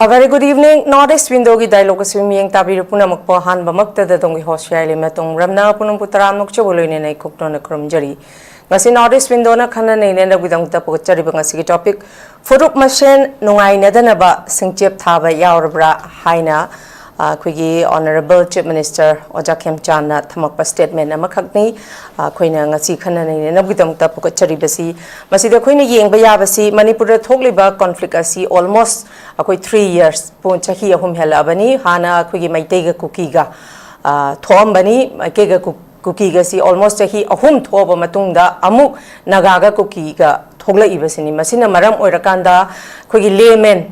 A very good evening. Northeast window ki dialogue swimming tabiru puna makpo han bamakta da dongi HEEYAI LEIMA tong ramna punam putaram nok chobolo ne nai kokno na kromjari. Ngasi Northeast window na khana nei ne bidang ta pokchari bangasi ki topic Furup Masen Nungainadanaba Singchep Thajanba Yowrabara haina Kuigi Honorable Chief Minister Singchep Thajanba thamakpa statement amakhakni khoina ngasi khana nei ne bidang ta pokchari basi masida khoina yengba yabasi Manipur da thokliba conflict asi almost akoi 3 years pon chahi ahum helabani hana kuigi maitega kukiga thoambani maitega kukiga si almost chahi ahum thoba matungda amuk nagaga kukiga thogla ibasini masina maram oirakanda kuigi layman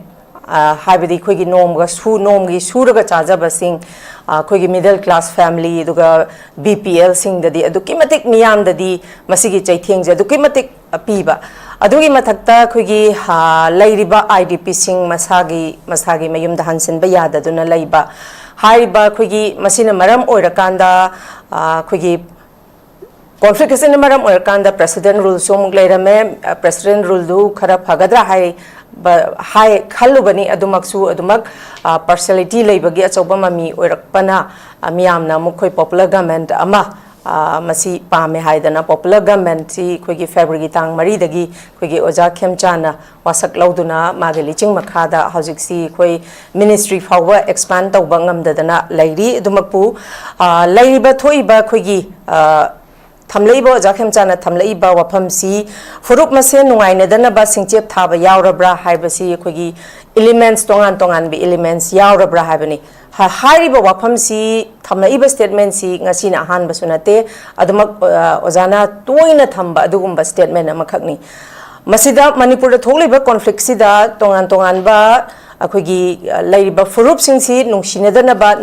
haibadi kuigi nomga suraga chajaba sing kuigi middle class family duga BPL sing dadi aduki matik miyam dadi masigi chaithengja aduki matik piba adugi mathakta kuigi lairiba IDP sing masagi mayumda hansenba yadaduna laiba haiba kuigi masina maram oirakanda kuigi conflict is in maram oirakanda president rule somuk leirame president rule du khara phagadra hai khalubani adumaksu adumak partiality leibagi achoba mami oirakpana miyamna mukhoi popular government ama masi pame haidana popular government si khoigi February tang mari dagi khoigi oja khemchana wasak lauduna mageli ching makhada hojik si khoi ministry fawa expand tawba ngamdadana lairi dumakpu lairiba thoiba khoigi thamleiba oja khemchana thamleiba wafam si Furup Masen Nungainadanaba Singchep Thajanba Yowrabara haibasi khoigi elements tongan bi elements Yowrabara haibani hariba wafam si thamlaiba statement si ngasina ahan basunate adumak ozana toina thamba adugumba statement amakhakni masida Manipur da thokliba conflict sida tongan ba akoigi lairiba furup singsi nungshinadanaba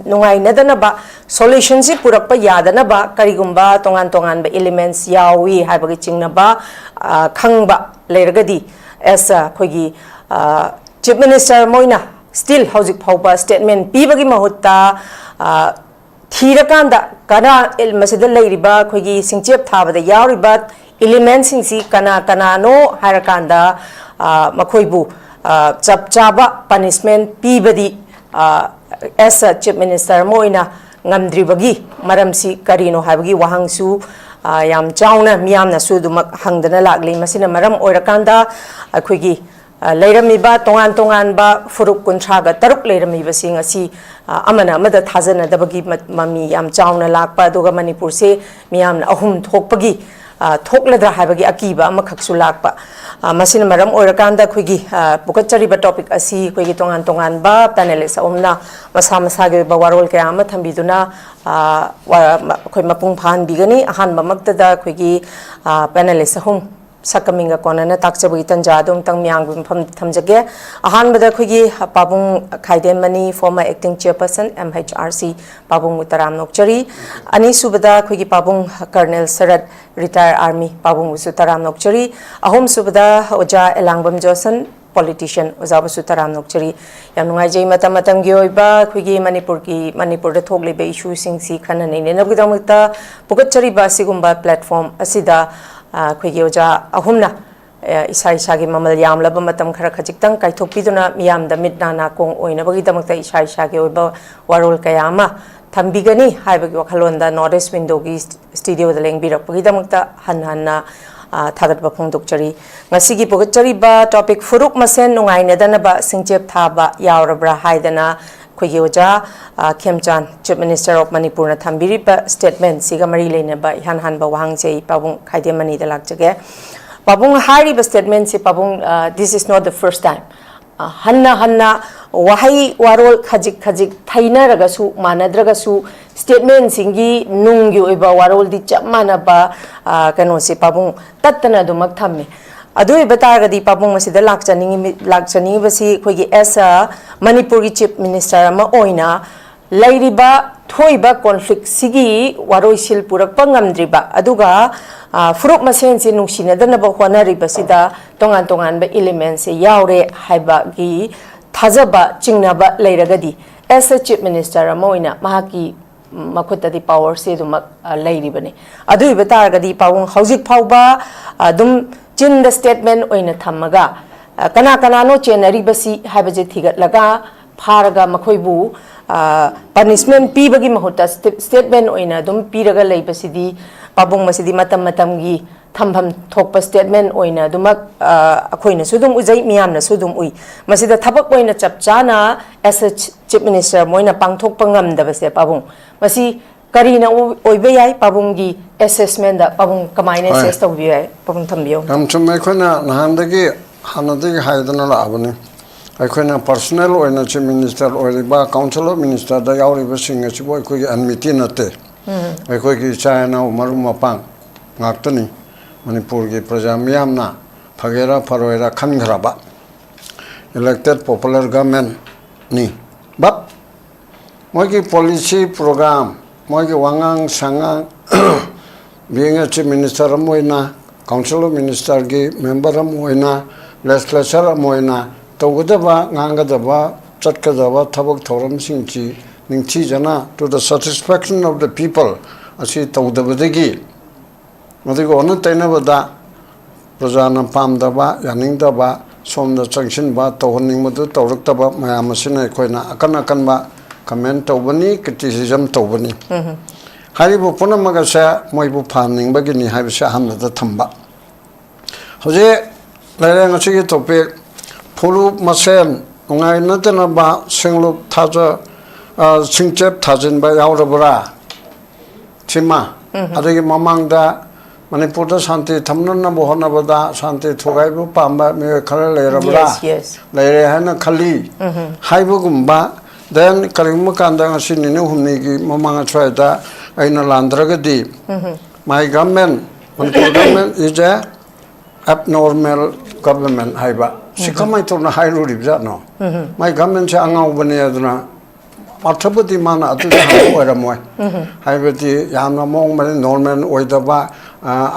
nungainadanaba solution si purakpa yadanaba karigumba tongan ba elements yawi haibagi chingnaba khangba leiragadi esa akoigi chief minister moina still hojik phauba statement pibagi mahutta thirakanda kana masida leiriba khoigi Singchep Thajanba yawriba elements singsi kana no harakanda makhoibu chaba punishment pibadi as a chief minister moina ngamdribagi maramsi karino habagi wahangsu yam chauna miyamna su dumak hangdana lagli masina maram oirakanda akhoi leiramiba tongan ba furup kuntraga taruk leiramiba sing asi amana amada thajana dabagi mami yam chauna lakpa duga Manipur se miyamna ahum thokpagi thokladra habagi akiba amakhaksu lakpa masina maram oirakanda khoigi pukachariba topic asi khoigi tongan ba panelist omna masa ge ba warol kaya ama thambiduna khoi mapung phan bigani ahan bamaktada khoigi panelist hum sakaminga konana takchabagi tanja dum tang myang thamjage ahan bada khoigi pabung KHAIDEM mani former acting chairperson MHRC pabung mutaram nokchari ani subada khoigi pabung colonel SARAT retired army pabung sutaram nokchari ahom subada oja ELANGBAM josan politician oja sutaram nokchari yam nungai jei matam gyoiba khoigi manipur da thoglibe issue singsi khana nei ne nabgidamta pukachari ba sigumba platform asida khoigi oja ahumna isai mamal yamlaba matam khara khajiktang kaithokpiduna miyamda mitna kong oina bagi damakta isai oiba warol kayama thambigani haibagi wakhalonda Northeast window gi studio da lengbirakpagi damakta hanna thagatba phongdokchari ngasigi pokachari ba topic Furup Masen Nungainadanaba Singchep Thajanba Yowrabara haidana khoigi oja Khemchan Chief Minister of Manipur na thambiriba statement siga mari leinaba hanba wahangjei pabung KHAIDEM mani da lakjage pabung hariba statement si pabung this is not the first time hanna wahai warol khajik thainaragasu manadragasu statement singi nunggi oiba warol di chamana ba kano si pabung tattana dumak thamme adui batargadi pabung masida lakchani basi khoigi esa Manipur gi chief minister ma oina lairiba thoiba conflict sigi waroisil purakpa ngamdriba aduga Furup Masen si nungshinadanaba honariba sida tongan ba elements yaure haiba gi thajaba chingnaba leiragadi as a chief minister amoina mahaki makhutadi power se dumak leiribani adui batargadi pawung hojik phauba dum chin the statement oina thamaga kana kana no chenari basi habaje thigat laga pharaga makhoibu punishment pi bagi mahuta statement oina dum piraga lei basidi pabung masidi matam gi thambam thokpa statement oina dumak akhoina sudum ujai miyamna sudum ui masida thabak oina chapchana as a chief minister moina pangthok pangam da base pabung masi karina oibe yai pabung gi assessment da pabung kamaina assess to bi yai pabung thambio am chumai khona nahandagi hanadagi haidana la abani akhona personal oina chief minister oiba council of minister da yauriba singa chiboy ko gi anmiti nate akhoi gi china marum mapang ngaktani manipur gi praja miyamna phagera pharoira khangraba elected popular government ni but mogi policy program mogi wangang sangang being a chief minister moina council of minister gi member moina legislature moina tawgadaba ngangadaba chatkadaba thabak thoram singchi ningchi jana to the satisfaction of the people asi tawdabadagi madigo ona tainabada prajana pamdaba yaningdaba somda changshinba tawhanningmadu tawraktaba mayam asina koina akan comment tawbani criticism tawbani haribu punamaga sa moibu phamningbagi ni haibisa hamda thamba hoje lairang asigi topic Furup Masen Nungainadanaba Singchep Thajanba Yowrabara Chima adagi mamangda manipur da santi thamnana bohonabada santi thugaibu pamba me khala leirabra leire hana khali haibugumba then kalimma kanda ngasini ne humni gi mamanga chwaida aina landragadi my government manipur government is a abnormal government haiba sikamai to na hairu ribja no my government cha angau bane aduna athabati mana atu ha oiramoy haibati yamna mong mane normal oidaba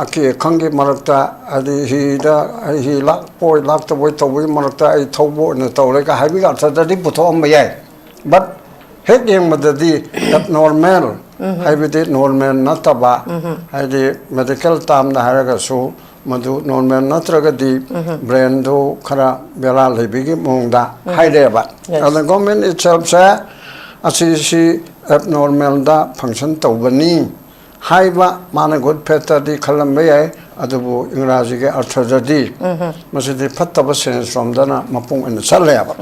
aki khangi marakta adi hi lak poi lak to boy to boy marakta ai thobo na tawrega haibi ga thadadi puthom mayai but head yang madadi abnormal haibati normal nataba haidi medical tam na haraga so madu normal natragadi brain do khara bela lebigi mongda haideba the government itself sa asi abnormal da function tawbani haiba mana good peta di khalambe adubu ingraji ge arthajadi masidi phattaba sense from dana mapung in chaleba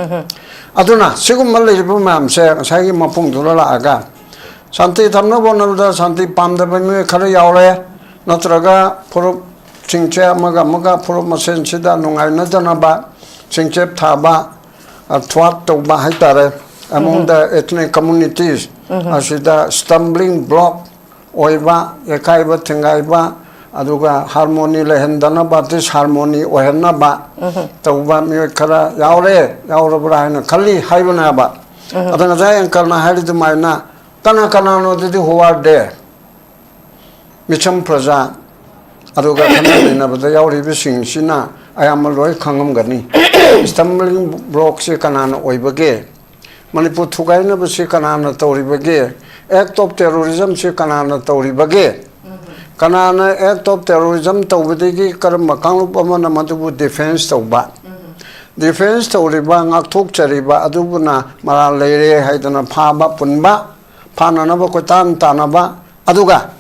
aduna sigum mallibu mam se sagi mapung dulala aga santi thamna bonalda santi pamda me khara yaure natraga Furup Singchep maga Furup Masen sida Nungainadanaba Singchep Thaba thwat toba haitare among the ethnic communities asida stumbling block oiba yakaiba thingaiba aduga harmony lehendanaba disharmony ohenaba tawba mi khara yaurabra hana khali haibanaba adana jay karna haidu maina kana no didi huwa de micham praja aduga khana bada yauribi singsina ayam loi khangam gani stumbling block se kana oibage manipur thugaina basi kana tawribage act of terrorism se kana tawribage kana act of terrorism tawbadegi karma kanglup amana madu defense tawba defense tawriba ngakthok chariba adubuna mara leire haidana phaba punba phananaba ko tanaba aduga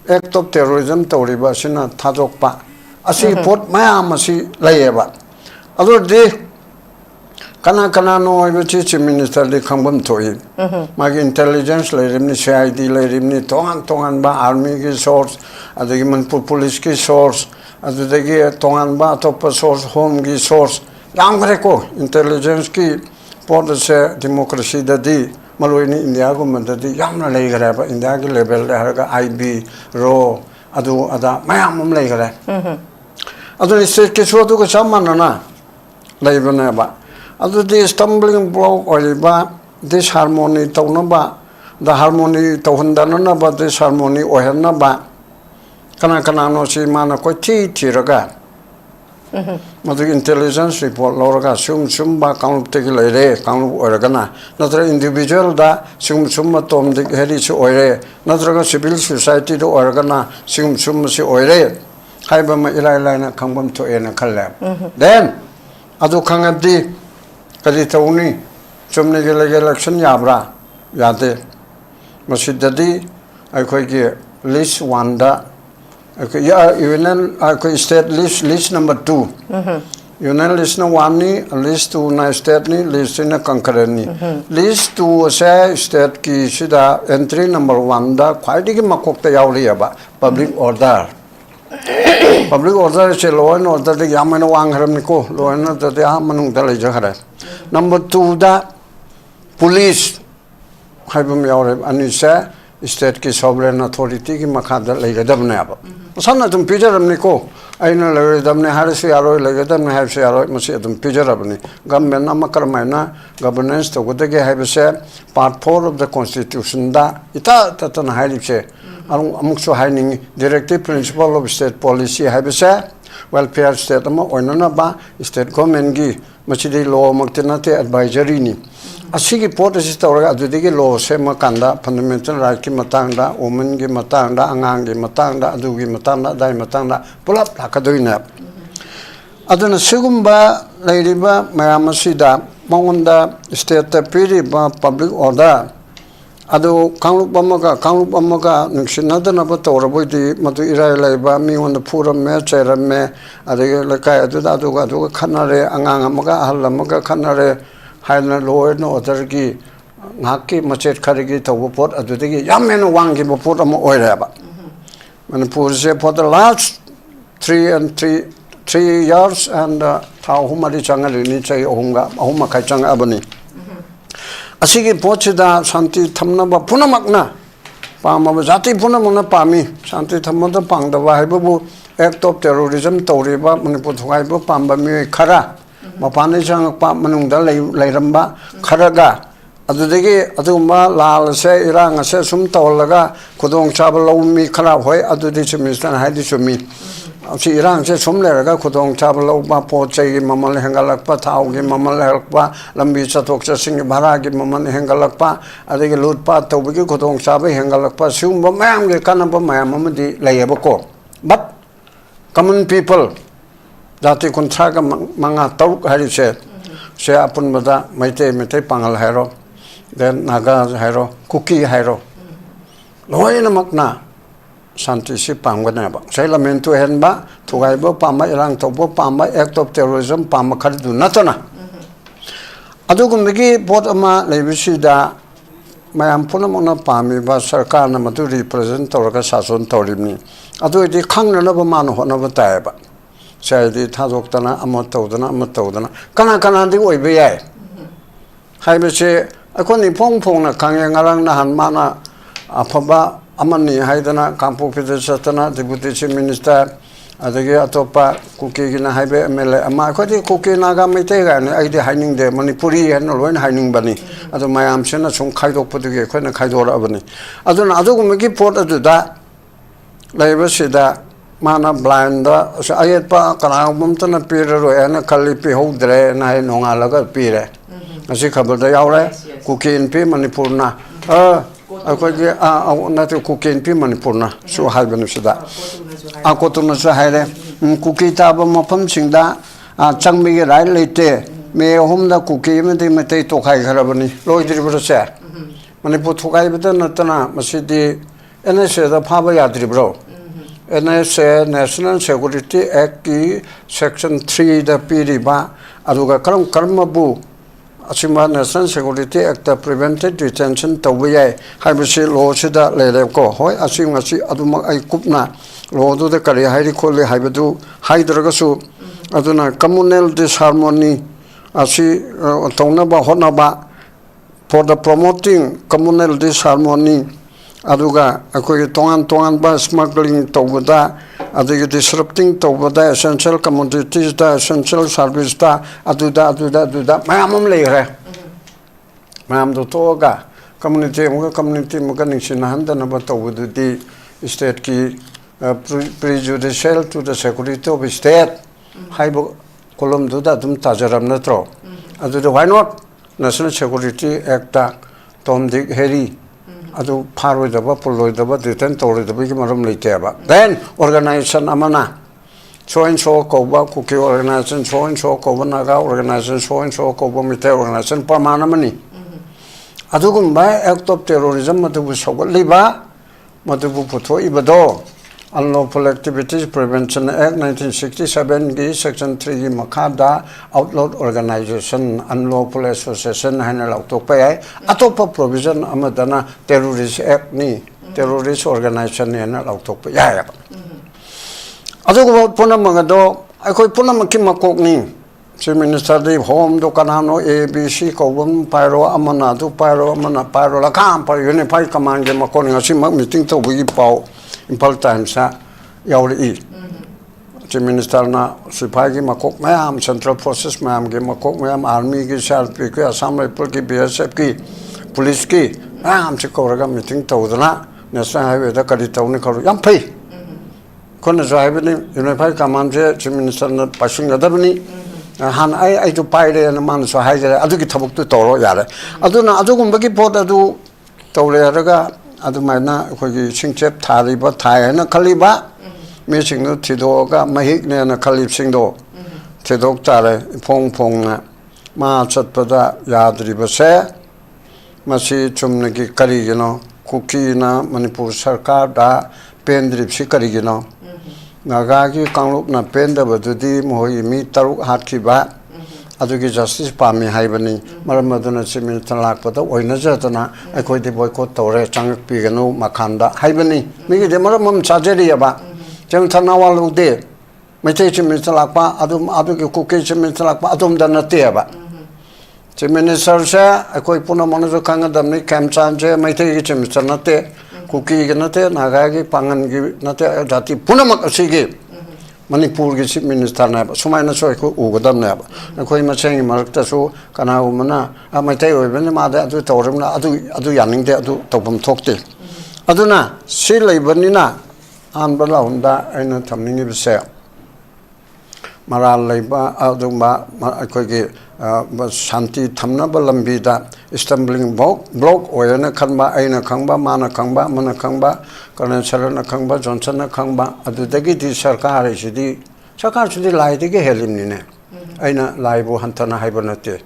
act of terrorism tawriba sina thajokpa asi pot mayam asi layeba adudi kana no chief minister de khambam thoi magi intelligence leirimni CID leirimni tongan ba army ki source adagi manipur police ki source adagi tongan ba top source home ki source yangre ko intelligence ki policy democracy dadi maloini india ko mandadi yamna leigara ba india ki level de harga IB ro adu ada mayam leigara adu state ki so du ko samanana leibana ba the stumbling block or this harmony taunaba, the harmony tauhandanaba, this harmony or hanaba. Kana no si mana koti tiraga. Mother intelligence report Laura sumba count take lere, count organa. Not individual da summa tom the heritage oire, not civil society to organa, summa si oire. Haibama ilailana come to ena kalab. Then adu khangabdi kadi tauni chumni ge election yabra yade masidadi akhoi ge list 1 da union state list number 2 union list na 1 ni list 2 na state ni list na concurrent ni list 2 se state ki sida entry number 1 da khwaidi ki makok ta yauri aba public order se law and order de yamana wang haram ni ko law and order de manung da lai jahara number 2 da police haibam yaure ani se state ki sovereign authority ki makha da lai gadam ne aba sanna tum pijaram ni ko aina lai gadam ne har se aro lai gadam ne har se aro masi tum pijarab ni government na makarmaina governance to godage haibe se part 4 of the constitution da ita tatan hailipse amukso haining directive principle of state policy haibe se welfare state ama oinana ba state government gi machidi law maktina te advisory ni asigi pot asi tawra adudigi law sema kanda fundamental right ki matangda women gi matangda angang gi matangda adugi matangda dai matangda pulap lakadoina aduna sigumba leiriba mayamasida mongonda state ta piri ba public order adu kanglup amaga nungsinadana tawraboidi madu irai laiba mi on Furup me chairame adege lakai adu khanare angang amaga ahal amaga khanare haina law and order gi ngaki machet kharigi tawbo pot adudegi yamen wangi bo pot ama oiraba manipur se for the last 3 years and thau humari changali ni chai ohuma khai chang abani asigi pochida shanti thamna ba punamakna pama jati punamakna pami shanti thamma da pangda ba haibu act of terrorism tawriba manipur thugai bo pamba mi khara mapane chang pa manungda leiramba kharaga adudegi aduma lal se irang se sum tawlaga khudong chab lawmi khara hoi adudi chimistan haidi chumi si irang se sum leraga khudong chab lawba pochai mamal hengalakpa thau gi mamal helpa lambi chatok chasing bhara gi mamal hengalakpa adegi lutpa tawbigi khudong chab hengalakpa sumba mayam ge kanaba mayam amadi layaba ko but common people jati kuntraga manga tauk hari se apun bada maite pangal hairo then naga hairo kuki hairo loina makna santi si pangwana ba sai lamentu henba thugai bo pama irang tobo pama act of terrorism pama khadu natana adugumgi bot ama lebisida mayam punamona pami ba sarkar na matu represent torga sason torimni adu di khangna na ba manu hona ba tai ba Sayadi Tadokana, Amatodana, Kana di Oibia. Haibese, I couldn't pong a Kangarang Nahan Mana, Apaba, Amani, Haidana, Campo Peter Satana, Deputy Minister, Adega Topa, Cookie in a Hibe, Mele, Amakoti, Cookie Naga Metega, and I hiding the manipuri and Loin hiding bunny. As my am sent some Kaido Putuki, Kaido Abani. I don't know, make it port to that. Labor said that. Mana blind ayat pa kanang tana pira ro ana kalipi hodre na nonga laga pire asi khabar da yaure kukin pi manipurna akoi na to kukin pi manipurna su halbanu sida akotuna sa haire kukita ba mapam singda changmi ge rai leite me homda kuki mate mate to khai kharabani loidri bro se manipur thukai bata natana masidi NSA da phaba yadri bro NSA National Security Act ki Section 3 da piriba aduga karmabu asima National Security Act da prevented detention tawiyai haibisi law sida lele ko hoi asing asi aduma ai kupna law du da kari hairi khole haibadu haidragasu aduna communal disharmony asi tawnaba honaba for the promoting communal disharmony aduga akoi tongan ba smuggling tawda adigi disrupting tawda essential commodities da essential service da aduda mayamum leire mayam do toga community muga ningsina handana ba tawdu di state ki prejudicial to the security of state haibo kolom do da dum tajaram natro aduda why not National Security Act da tomdik heri adu pharoi daba puloi daba detain toroi daba ki maram leite ba then organization amana so and so koba kuki organization so and so koba naga organization so and so koba mite organization permanamani adugumba act of terrorism matubu sogal matubu putho ibado Unlawful Activities Prevention Act 1967 gi section 3 gi makada outlawed organization unlawful association haina lautokpa yai atopa provision amadana terrorist act ni terrorist organization ni haina lautokpa yai adugo punamagado akoi punamaki makok ni Chief Minister di home do kanano ABC kobum pyro amana du pyro amana pyro la kam par unified command ge makon ngasi meeting to bugi pau Impal Times Yowri Chief Minister na Sipagi makok mayam Central Forces mayam ge makok mayam Army ki SRP ki Assam Rifle ki BSF ki Police ki mayam chikoraga meeting tawdana National Highway da kadi tawni karu yam phai kona jahibani Unified Command je Chief Minister na pasing adabani han ai to paire na man so haijare adu ki thabuk tu toro yare aduna adugumba ki pot adu tawle raga adumana khoi Singchep Thariba Thayana Khaliba Missing Tidoga Mahik Nana Khalib Singdo Tidok Tare Pong Ma Chatpada Yadriba Se Masi Chumnaki Karigino Kukina Manipur Sarkar da Pendrip Sikarigino Nagagi Kanlup na Penda Badudi Mohi Mi Taruk Hatkiba Adugi Justice Pami Haibani Maramaduna Simin Talakpada Oinazatana Akoi boycott Tore Chang Pigano Makanda Haibani Migi de Maramam Sajariaba Jam Tanawalu de Meditation Mitalapa Adum Aduki Cookies Mitalapa Adum Danatiaba Chiminister Akoi Puna Monazo Kangadami Kamsanje Meditation Mitanate Cookie Ganate Nagagi Pangan Nate Dati Punamak Sigi Manipur ki Chief Minister na sumaina so ko ugadam na koi macheng marakta so kana umana amaitai oibene ma da adu tawrimna adu yaning de adu tawbam thokte aduna si leibanina anbala hunda aina thamningi bise maral leiba aduma koi ki shanti thamna balambi da stumbling block oyana khanba aina khangba mana khangba mana khangba Karena Sarana Kangba, Johnson Kangba, Adudagi di Sarkar Sidi, Sarkar Sidi Lai de Helimine. Aina Laibu Hantana Hibernate.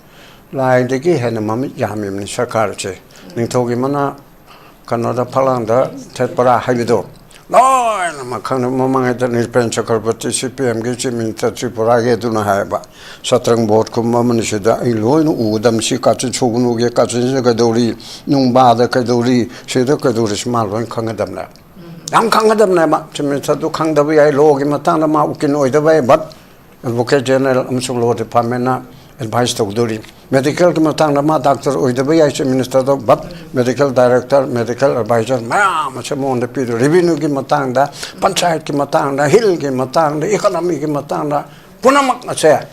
Lai de Henamami Yamim Sarkarche. Nintogi Mana Canada Palanda, Tetpara Habido. Lord, Makana Mamma than his bench Chakarbati CPM gives him in Tatsipurage Duna Haiba. Satrang board Kumamanishida, Iloin Udam Sikatsu Chugunuga Katsin Kadori, Numba the Kadori, Shida Kaduri Small and Kangadamna. Young Kangadamna, Chimita Kang the way I log in Matana Maukin the way, but Advocate General Amsolo Department advice to Duri. Medical Matanga Doctor Oidabay Minister, but Medical Director, Medical Advisor, Machamon the Peter, Revenue Matanga, Panchayat Matanga, Hill Matanga, Economic Matanga, Punamak Nacha,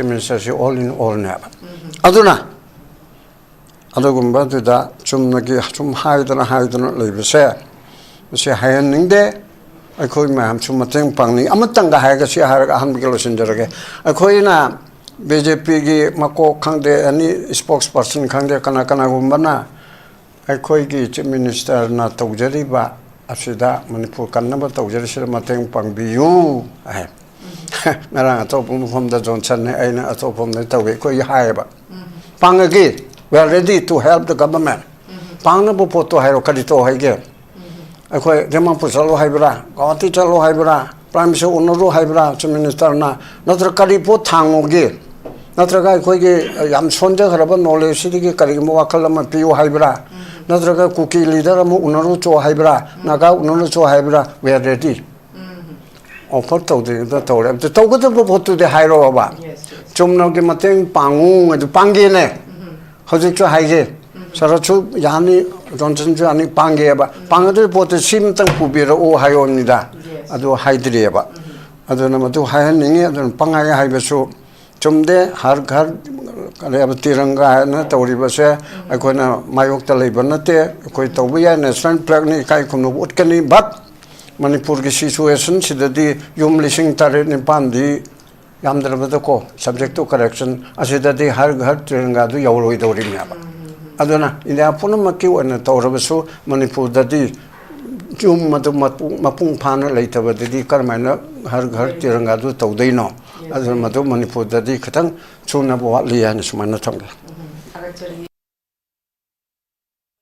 Minister, all in all never. Aduna Adagumba to that, Chumnaki, Chum Haidan Labor say, Monsieur Hayaning there. I call my Chumatang Pangni, Amatanga Hagashi Haragan in Jerege. I call na BJP Mako Kangde, any spokesperson Kangde Kanakana Gumbana. I call Chief Minister not Togeriba, Asida, Manipur Kanaba, Togeri Matang Pang Biu. I have Naranga top from the Johnson, a top from the Tawiko Haiba. Pangagi, we are ready to help the government. Pangabu Poto Hirokadito Hage. Akoi Dema Pusalo Hybra, Goti Chalo Hybra, Prime Show Unoru Hybra, Chief Minister na, Notre Karipo Tangogi, Notre Guy Kogi, Yam Sonja Haraban, Nole City Karimo Kalama Pio Hybra, Notre Cookie Leader Unarucho Hybra, Naga Unarucho Hybra, we are ready. Of what told the Torah, the Togo to the Hyroba, Chumno Gimating Pangu and the Pangine, Hosicho Haige. Sarachu Yani Johnson Jani Pangeba, Pangadu put the Simtan Kubira o Hayonida, Adu Hydreba, Adonamatu Hayaning, and Pangaya Hibesu, Chumde, Harkar, Tiranga, Toribase, Akona Mayokta Libanate, Koitobia, and a strand pregnant Kaikum Wotkani, but Manipur situation, she the Yum Lishing Tarin Pandi, Yamdravako, subject to correction, as it that they had Tiranga, Yawri Adona, in the Apunamaki and the Torabasu, Manipur, that चुम मत मपुंग फाना लेतबदि करमायना हर घर तिरंगा दु तौदैनो other मदु Manipur ददि खतंग चुना बवाली हाना सुमाना थंगे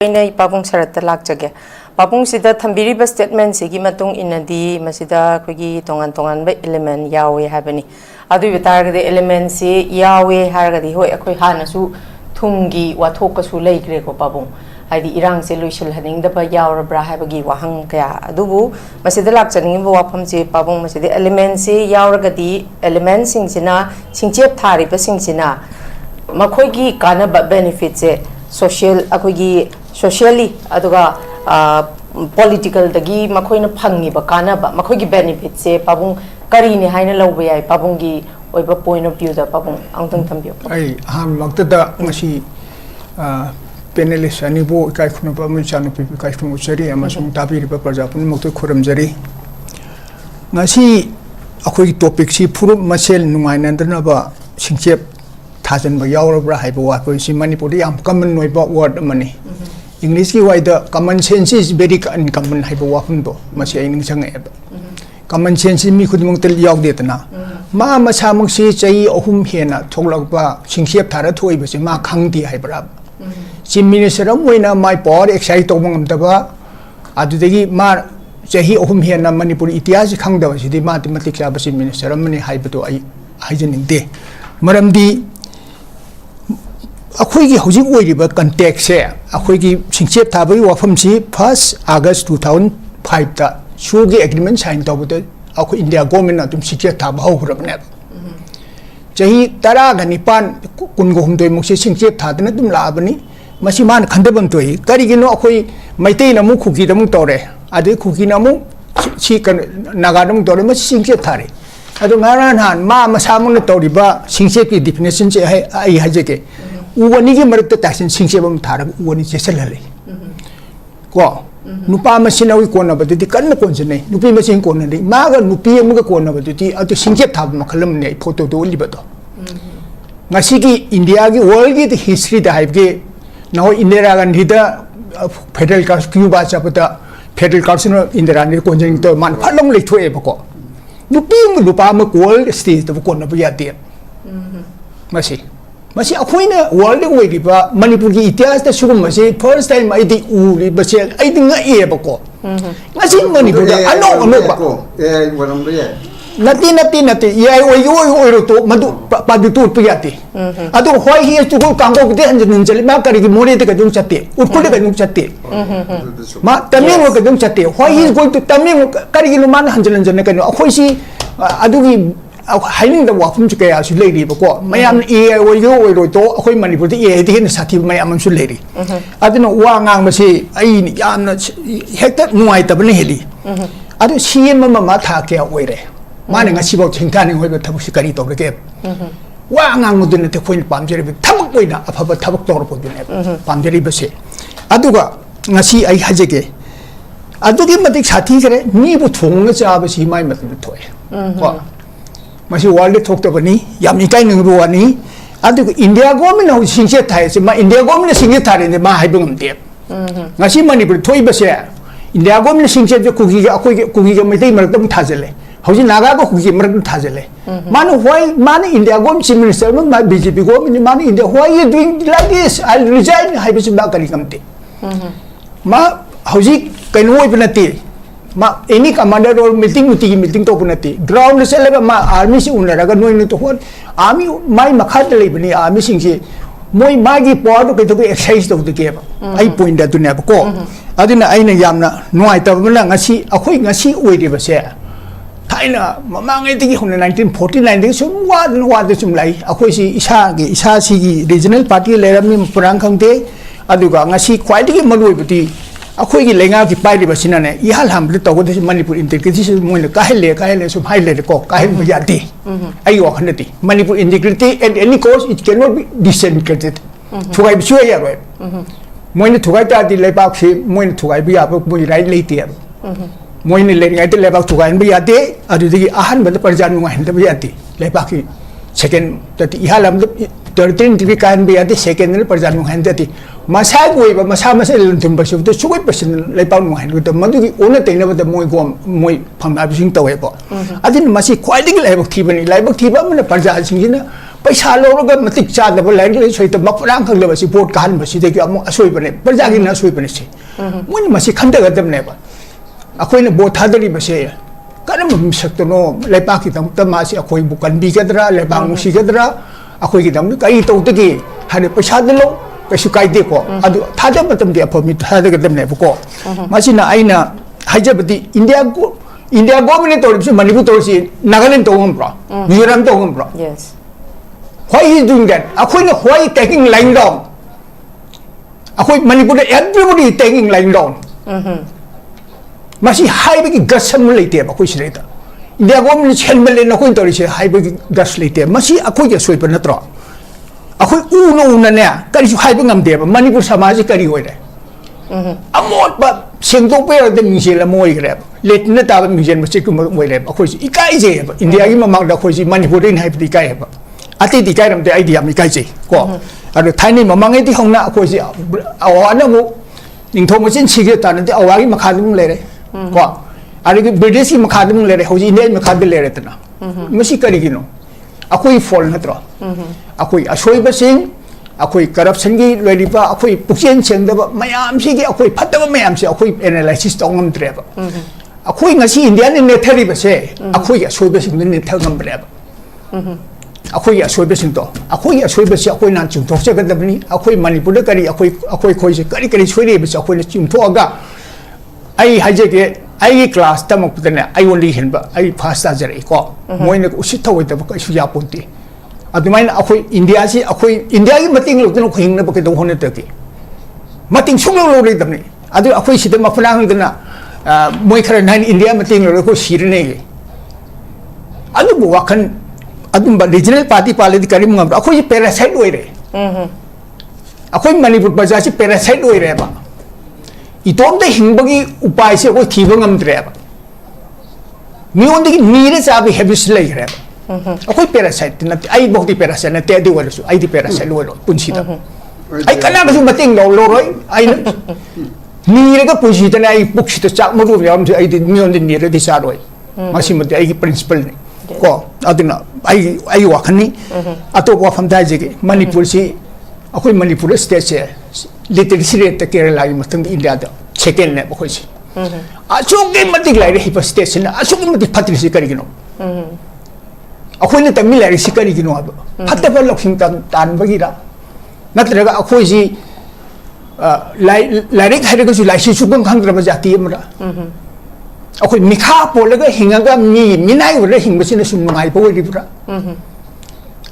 इन पाबुंग सरत लाक्चगे पाबुंग सिदा थंबिरिबा statement सिगी मतुंग इनदी मसिदा खगी तोंगान तोंगान बे element यावे हाबनी अदु बितारगदे एलिमेंट से यावे हारगदि होय अखोय हानासु थुंगी वाथोकसु लेग्रे को पाबुंग हाइदि इरांग से लुइसिल हनिंगदबा यावरब्रा हाबगी वाहंग कया अदुबु मसिदा लाक्चनिंगबो वाफम से पाबुंग मसिदा एलिमेंट से यावरगदि एलिमेंट सिंगसिना सिंगचेप थारिबा सिंगसिना मखोयगी कानबा बेनिफिट से सोशल अखोयगी सोशली अदुगा पॉलिटिकल दगी मखोयना फंगिबा कानबा मखोयगी बेनिफिट से पाबुंग करीने हाइना लौबा याय पाबुंगी ओइबा पॉइंट ऑफ व्यू दा पाबुंग अंगतंग थंबियो आई हाम मक्तदा मसी पेनेलिस्ट अनिबो काइखुनबा मुचानु पिपि काइखुनु चरी अमसुंग ताबिरिबा प्रजापुन मक्तु खुरमजरी ngasi अखोयगी टॉपिक सी फुरुप मसेल नुंगाइनादानाबा सिंचेप थाजनबा यावरबरा हाइबा वाको सी मणिपुरी याम कॉमन नोइबा वर्ड मनी इंग्लिश की वाइदा common sense is very uncommon हाइबा वाफुंदो मसे आई निंगसंगेबा कॉमन सेंस मी खुदमंगतल यावदेतना मा मसामंगसी चई अहुम हेना थोगलकबा सिंचेप थारा थोइबसे मा खंगदी हाइबरा चीफ मिनिस्टर मोइना माय पावर एक्साइज तौबंगमदबा अदुदगी मा चही अहुम हेना मणिपुर इतिहास खंगदबसिदि मैथमेटिक चाबा चीफ मिनिस्टर मने हाइबतो आई हाइजनिंगदे मरमदी अखोयगी हौजिक ओइरिबा कंटेक्स से अखोयगी सिंचेप थाबगी वाफमसी 1 अगस्त 2005 ता शोगी एग्रीमेंट साइन तौबदे अखो इंडिया गवर्नमेंट अदुम सिंचेप थाबा हौग्रबने चही 19 कुनगोहुमदोय मुक्से सिंचेप थादना दुम लाबनी मसी मान खंदबम तोय करिगिनो अखोय मैतै नमु खुकी दमु तौरे अदे खुकी नमु सी नागादम तौरे मसी सिंचेप थारे अदो ngaran han ma masamung तौरिबा सिंचेप की डेफिनेशन से आई हाजेके उवनी के मरत तासिन सिंचेबम थारब उवनी चेसलले को नुपा मसिनवी कोनबदि कन्न कोनजने नुपी मसिन कोनदि मागा नुपी अमुगा कोनबदि अदो सिंचेप थाब मखलम ने फोटो दो लिबदो ngasi की इंडिया की वर्ल्ड की हिस्ट्री दा हाइबगे नाउ इंदिरा गांधी दा फेडरल काउंसिल क्यूबा चापता फेडरल काउंसिल इंदिरा गांधी कोनजन तो मान फलम लेथोए बको नुपी नुपा म वर्ल्ड स्टेज दा कोनब यादे मसी अखोइना वर्ल्ड ओइरिबा मणिपुर की इतिहास दा सुगम मसे फर्स्ट टाइम आइदि उरि बसे आइदि nga'e bako ngasi मणिपुर दा अनो बा ए वरम रे नती ये ओइरो तो मदु पादु तो पियाते अदो होय हि तो कांगो गदे हंजन चले मा करी की मोरे ते कदुम चते उठको ते कदुम चते मा तमिंग वो कदुम चते होय हि गोइंग टू तमिंग करी की मान हंजन हंजन कनो अखोय सी अदुगी हाइनिंग द वाफम चके आसु लेरी बको मयाम ए ओइरो तो अखोय मणिपुर ते ए दे न साथी मयाम सु लेरी अदनो वा ngang मसे आई यामना हेक्ट नुआइ तबने हेली अदो सीएम ममा था के ओइरे माने ngasibo thingthani hoiba thabuk si kari tawrege wa ngang mudun te khoin pamjeri thabuk oina afaba thabuk tawr podune pamjeri base aduga ngasi ai hajege adugi matik sathi kare ni bu thonga chaba si mai matum thoe ko masi world thok to bani yam ikai nang bu wani aduga india government ho singche thai se ma india government singche thare ne ma haibungam de ngasi manipur thoi base india government singche je kugi akoi kugi ga mai dei marakam thajele हौजी Naga को हुगी मरक थाजले मानो why मानो India गोम chief minister मा BJP गोम मानो India why you doing like this I resign हाइबिस बा करी कमते मा हौजी कनो ओइ बनते मा एनी कमांडर और मीटिंग तो बनते ग्राउंड से लेबा मा आर्मी से उनरगा नोइन तो होन आर्मी माई मखा लेबनी आर्मी सिंग मोई मागी पावर को तो एक्सरसाइज तो के आई पॉइंट दुनिया को अदिना आइना यामना नोय तबना ngasi अखोई ngasi ओइदिबसे थाइना ममांगेदगी होने 1949 दे सुम वाद सुम लाई अखोई सी इसा सी की रीजनल पार्टी लेरमी पुरांग खंगते अदुगा ngasi ख्वाइदगी मरुइबती अखोई की लेंगा की पाइरि बसिना ने इहाल हमले तगोदे मणिपुर इंटीग्रिटी से मोइना काहेले सुम हाइले को काहेल बयाती आई वखनती Manipur integrity at any cost it can not be disintegrated थुगाइ बिसु यारोय मोइना थुगाइ तादि लेबाक से मोइना थुगाइ बिया मोइ राइट लेते मोइने लेंगाइ ते लेबाक थुगाइन बियाते अदुदगी अहन बद प्रजा नुगाइन ते बियाती लेबाकी सेकेंड तति इहालम 13 degree kan be ati second ni parjan nung han dati masa goi ba masa masa lun ba su to sugoi pasin lai pa nung han to madu gi ona te na ba moi gom moi pham na bising tawe ba adin masi khwai ding lai bak thi bani lai bak thi ba mana parja sing na paisa lo ga matik cha da ba lai lai soi to mak rang khang le ba si vote kan ba si de gi amu asoi bane parja gi na asoi bane si moi masi khanda ga dam ne ba akoi na vote thadari ba se kana mam sak to no lai pa ki tam ta ma si akoi bukan bi ga dra lai bang si ga dra akoi ki dam kai to te gi hane paisa de lo kaisu kai de ko adu thada matam de apho mi thada ga dam ne ko masi na aina haijabati india government to manipur to si nagaland to hom bro mizoram to hom bro yes why is doing that akoi na why taking line down akoi manipur everybody taking line down masi high big gas sam leite ba koi sireta india government chenmele na koi to ri se high big gas leite masi akoi ge soi pa na tro akoi una ne kari su high ngam de ba manipur samaj kari hoi re amot ba sing to pe de mi se la moi gre let na ta ba mi jen ba se ku moi re akoi si ikai je ba india gi mamang da koi si manipur in high di kai ba ati di kai ram de idea mi kai je ko ado thai ni mamang e di hong na akoi si awa na mu ning thom ma chin chi ge ta na de awa gi ma kha dum le re ko ari gi british gi ma kha dum le re ho ji ne ma kha de le re ta na masi kari gi no akoi fall na tro akoi asoi ba sing akoi corruption gi loiba akoi pukchen cheng da mayam si gi akoi phatta mayam si akoi analysis tongam tre ba akoi ngasi india ne thari ba se akoi asoi ba sing ne thangam bre ba akoi asoi ba sing to akoi asoi ba si akoi nan chung thok se ga da ni akoi manipur da kari akoi khoi se kari soi re ba si akoi na chung tho ga ai haje ge ai class tamok putane ai only hen ba ai first ajare ko moi ne usit thoi da ba ka su ya ponti adumai akoi india si akoi india gi mating lo tno khing na ba ke do hone ta ki mating sung lo re dam ni adu akoi si da ma phlang na moi khara nan india mating lo ko sir ne ge adu bu wakan adum ba regional party pale di karim ngam akoi parasite oi re akoi manipur ba ja si parasite oi re ba itom da hingbagi upai se ko thiba ngam tre ba mi on de mi re sa bi habis lai re ba akoi parasite na ai bok di parasite na te di wala su ai di parasite lo punsi da ai kana ga su mating lo roi ai ni re ga punsi da ai buk si to chak mo ru yam ai di mi on di ni re di sa roi masi mate ai principle ni ko adina ai wa khani ato wa pham dai je ge manipur si akoi manipur state se literacy rate kerala gi matang india da second ne bakoi si achok ge matik lai re hi state na achok ge matik phatri si kari gino akoi ne tamil lai si kari gino ba phatta ba lokhing tan ba gi ra natraga akoi si lai re khai ga su lai si su bang khang ra ba jati amra akoi mikha pol ga hinga ga mi minai wa hing ba sin su ngai ba ri bra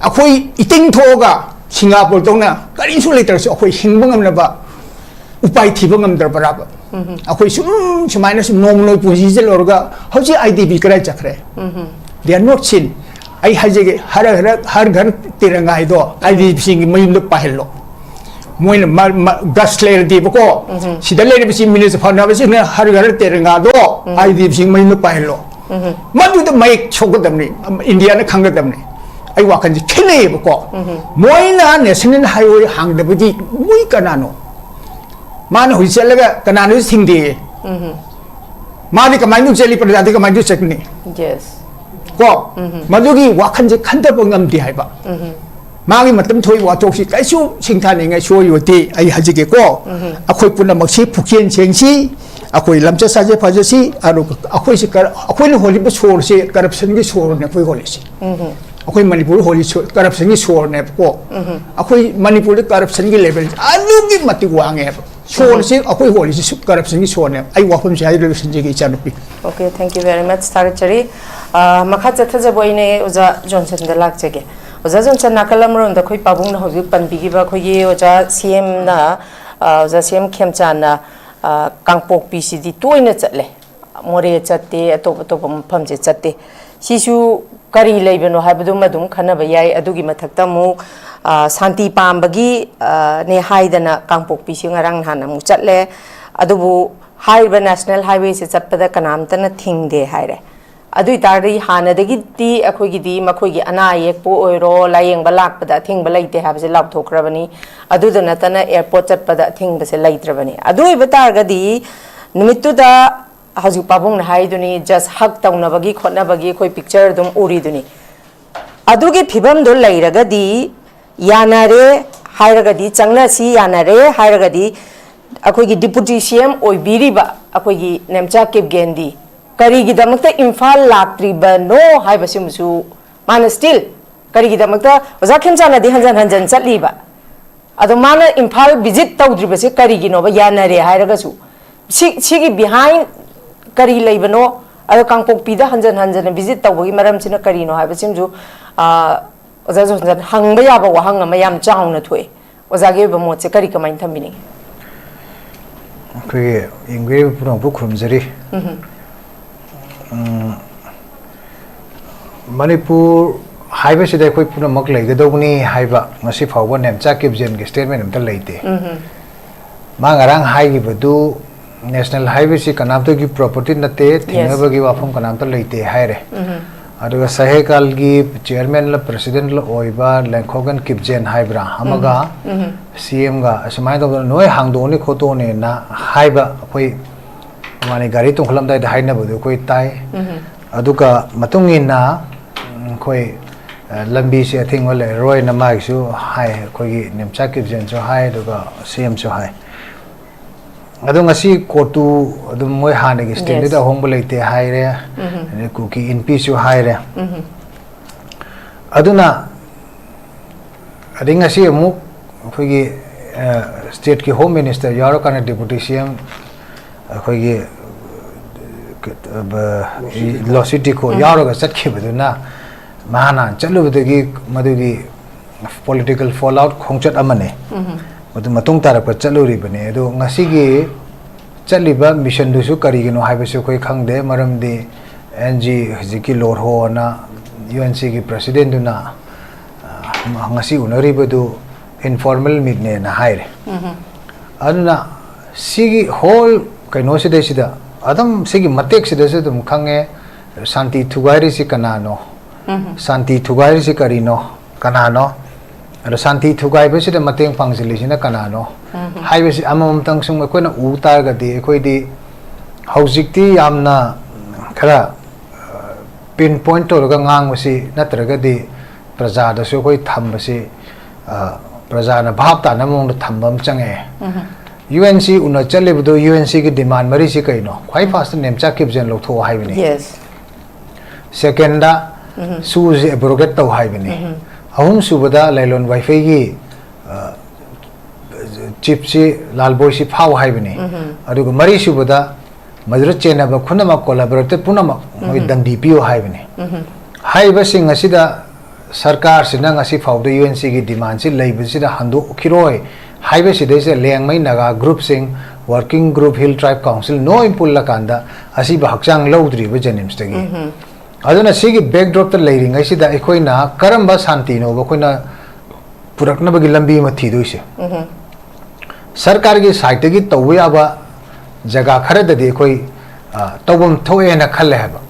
akoi iting tho ga Singapore tong na karin su later so akoi hingbang am na ba upai thibang am dar bara ba akoi sumaina su nom noi puji je lorga hoji idb krai chakre they are not seen ai haje ge har ghar tiranga ai do idb sing mayum do pahelo moin gas layer di ko sida layer bi minutes fa na ba sing har ghar tiranga do idb sing mayum do pahelo madu de mai chogodam ni india na khangadam ni ai wakan ji khine ba ko moina national highway hang da bi mui kanano man hui chelaga kanano singde ma ni kamai nu cheli par jadi kamai nu chekni yes ko madugi wakan ji khanda bangam di hai ba ma gi matam thoi wa tok si kai su singtha ni ngai so yote ai haji ge ko akhoi puna maksi phukien chengsi akoi lamcha saje phaje si aru akoi si akoi ni holi ba sor se corruption gi sor ne koi holi si akoi manipur holi corruption gi sor ne ko akoi manipur corruption gi level anu gi mati wange sor si akoi holi si corruption gi sor ne ai wa pham sai relation ji gi chanupi okay thank you very much starachari makha chatha boine oja johnson da lak chege oja johnson nakalam ron da khoi pabung na hobi pan bigi ba khoi ye oja cm na oja cm khemchan na kangpok pcd toina chatle more chatte atop atop pham je chatte sisu kari leibeno habadu madum khana ba yai adugi mathakta mu santi pambagi ne haidana kangpok pc ngarang hana mu chatle adubu haiba national highway se chatpada kanamtana thingde haire adui tari hanadagi ti akhoi di makhoi gi ana yek po oiro layeng balak pada thing balai te habse lap thokrabani adu da natana airport chat pada thing base laitrabani adui batar ga di numitu da hazu pabung na hai duni just hak tauna bagi khotna bagi khoi picture dum uri duni adu gi phibam do lairaga di yanare hairaga di changna si yanare hairaga di akhoi gi deputy CM oibiriba akhoi gi nemcha kip gendi Kari kita makta infal latri ba no hai basi musu mana still kari kita makta wazakin jana di hanjan chatli ba ado mana infal visit tau dri basi kari gino ba yana re hai raga su sigi behind kari lai ba no ado kangpok pida hanjan visit tau bagi maram sina kari no hai basi musu wazazo hanjan hang ba ya ba wahang ma yam chang na thoi wazage ba mo che kari kamain thambini kwe ingwe purang bu khumjari Manipur haiba sida koi puna mak lai gadogni haiba ngasi phawba nemcha kipjen ge statement amta leite ma ngarang hai gi badu national highway si kanamto gi property nate thingaba gi wafam kanamta leite haire aduga sahekal gi chairman la president la oiba lengkhogan kipjen haibra hamaga CM ga asmai do noi hangdoni khotone na haiba koi mani gari tungkhalam dai haina bodu koi tai aduka matungina koi lambi se thing wale roi na mai su hai koi gi nemcha kipjen so hai aduka CM so hai adu ngasi kotu adu moi hane gi stand da hong beleite hai re ne ku ki NP so hai re aduna adi ngasi mu koi gi state ki home minister yaro kana deputy CM koi gi velocity ko yaro ga chat ke baduna mahana chalu badagi madugi political fallout khongchat amane madu matung tara pa chalu ri bane ado ngasi gi chaliba mission du su kari gino haiba su koi khangde maram di NG hijiki lor ho na UNC gi president du na ngasi unari badu informal meet ne na haire aduna sigi whole kaino sida sida adam sigi matek sida se dum khange santi thugairi si kanano santi thugairi si karino kanano aro santi thugai be sida mateng pangsili sina kanano haibe si amam tang sung ko na utar ga di koi di haujikti amna khara pinpoint to ga ngang si natraga di praja da so koi thamba si praja na bhap ta namong thambam change UNC una chale budo UNC ki demand mari si kaino khwai fast nemcha kipjen lo tho hai bini yes second da su je abrogate to hai bini ahum subada lailon wifi gi chip si lalboy si phau hai bini aduga mari subada madra chena ba khunama collaborative punama moi dandi pio hai bini hai ba sing asida sarkar sina ngasi phau de UNC gi demand si lei bisida handu khiroi highway sidai se lengmai naga group sing working group hill tribe council no impul la kanda asi ba hakchang lodri ba janim stagi aduna sigi backdrop ta leiring ai sida ekoina karamba shanti no ba koina purakna ba gi lambi ma thi doise sarkar gi site gi tawwe aba jaga khara da de koi tawbam thoe na khalle haba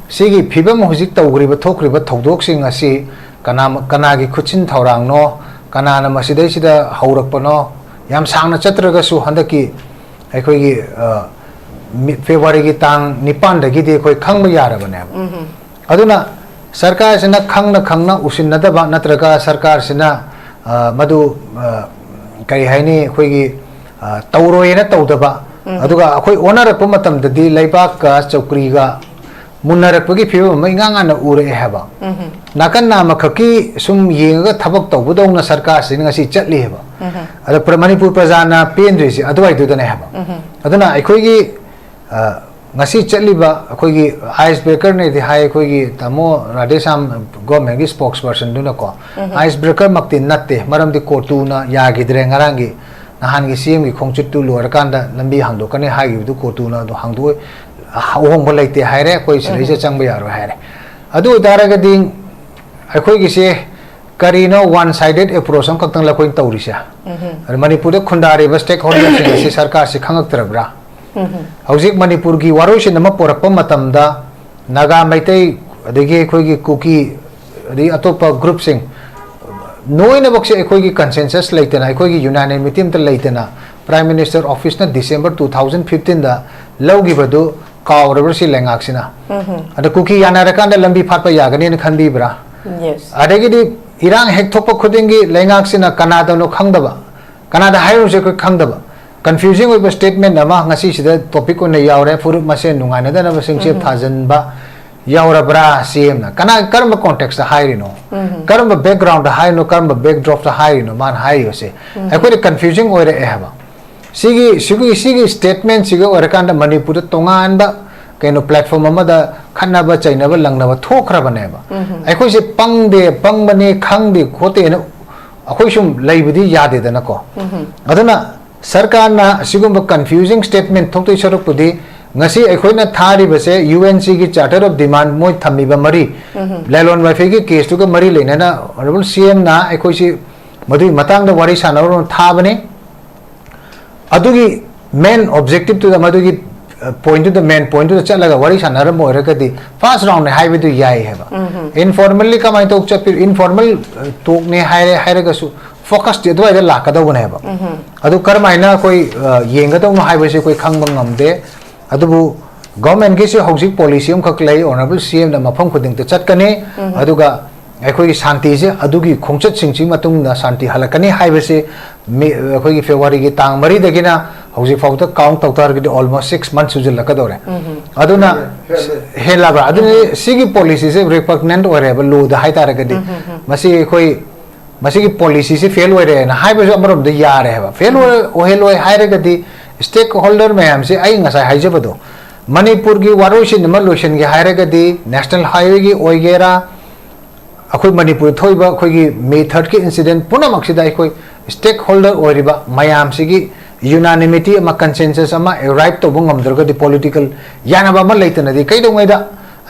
sigi phibam hujik tawgri ba thokri ba thodok sing asi kana gi khuchin thaurang no kanana masidai sida haurakpano yam sangna chatraga su handaki aikoi gi February gi tang nipan da gi de koi khangba yarabane aduna sarkar sina khangna usinna da ba natraga sarkar sina madu kai haini koi gi tawroi na tawdaba aduga akoi onarak pa matam da di laibak ka chokri ga munarak pagi phiyo mai nganga na ure haba nakan na makhaki sum yenga thabak tawbudong na sarkar sin ngasi chatli haba ada manipur prajana pendri si adwai du da ne haba aduna aikoi gi ngasi chatli ba akoi gi ice breaker ne di hai akoi gi tamo radesam government gi spokesperson du na ko ice breaker makti natte maram di kotu na ya gidre ngarangi nahan gi CM gi khongchut tu lor kanda lambi hangdo kane hai gi du kotu na do hangdo hong bolaite haire koi sile se changba yaro haire adu daraga ding akoi gi se karino one sided approach ang kaktang la koi tawrisa manipur de khundari ba stakeholders sing se sarkar se khangak tarabra haujik manipur gi waroi se nama porakpa matam da naga maitai adagi khoi gi kuki ri atopa group sing noina bokse khoi gi consensus leitena khoi gi unanimity am ta leitena prime minister office na December 2015 da logi badu kaw si lengak sina ada kuki yana rakan da lambi phat pa yagani ne khanbi bra yes adagi di irang hek thokpa khudingi lengak sina kanada no khangdaba kanada hayu se ko khangdaba confusing with statement nama ngasi sida topic ko ne yaure Furup Masen Nungainadanaba Singchep Thajanba Yowrabara CM na kana karma context high no karma background high no karma backdrop high no man high se akoi confusing ore ehaba sigi statement siga orakanda manipur tongan ba kaino platform amada khanna ba chaina ba langna ba thokra ba ne ba akoi se pangde pangbane khangde khote na akoi sum laibudi yade da na ko aduna sarkar na sigum confusing statement thokto saruk pudi ngasi akoi na thari ba se UNC ki charter of demand moi thammi ba mari lalon wifi ki case to ka mari leina na honorable CM na akoi si madui matang da wari sanaro thabane adugi main objective to the madugi point to the main point to the chalaga wari sanara mo rakati first round hai bidu yai heba informally kamai tok chapir informal tok ne haire ga su focus de dwa la ka daw ne heba adu karmaina koi yenga daw no hai base koi khangbang ngamde adubu government gi se housing policy am khak lei honorable CM na mafam khuding te chatkane aduga akhoi shanti se adugi khongchat singchi matung na shanti halakani hai base akhoi February gi tang mari dagina hausi fauta count tautar gi almost 6 months sujil lakadore aduna helaba aduni sigi policy se repugnant ore ba lu da haitara gadi masi akhoi masi gi policy se fail ore na hai base amarom da yare heba fail ohel oi haire gadi stakeholder mayam se ai ngasai haijabado manipur gi warosin maloshin gi haire gadi national highway gi oigera अखोई मणिपुर थोइबा अखोई method के incident पुनः मक्सिदा अखोई stake holder ओरिबा मयाम सिगी unanimity अमा consensus अमा arrive तो ngमदरग दि political यानाबा म लेतनदि कैदोंगैदा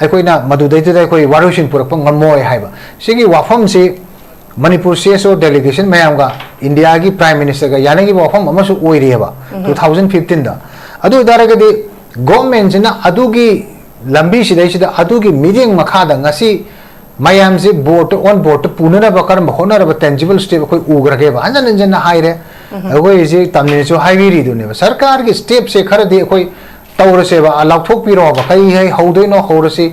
अखोइना मदुदैदा अखोई वारुसिन पुरक ngमोय हाइबा सिगी वाफम से मणिपुर सेसो डेलीगेशन मयामगा इंडिया की प्राइम मिनिस्टर का यानागी वाफम अमसु ओइरियबा 2015 दा अदु दारगदि गवर्नमेंट सिना अदुगी लंबी सिदैसिदा अदुगी medium मखादा ngasi mayam se board on board punana bakar mahona raba tangible step koi ugrage ba anjan anjan na haire agoi je tamne so hairi du ne sarkar ki step se khar de koi tawra se ba alaw thok pi ro ba kai hai houdoi no horasi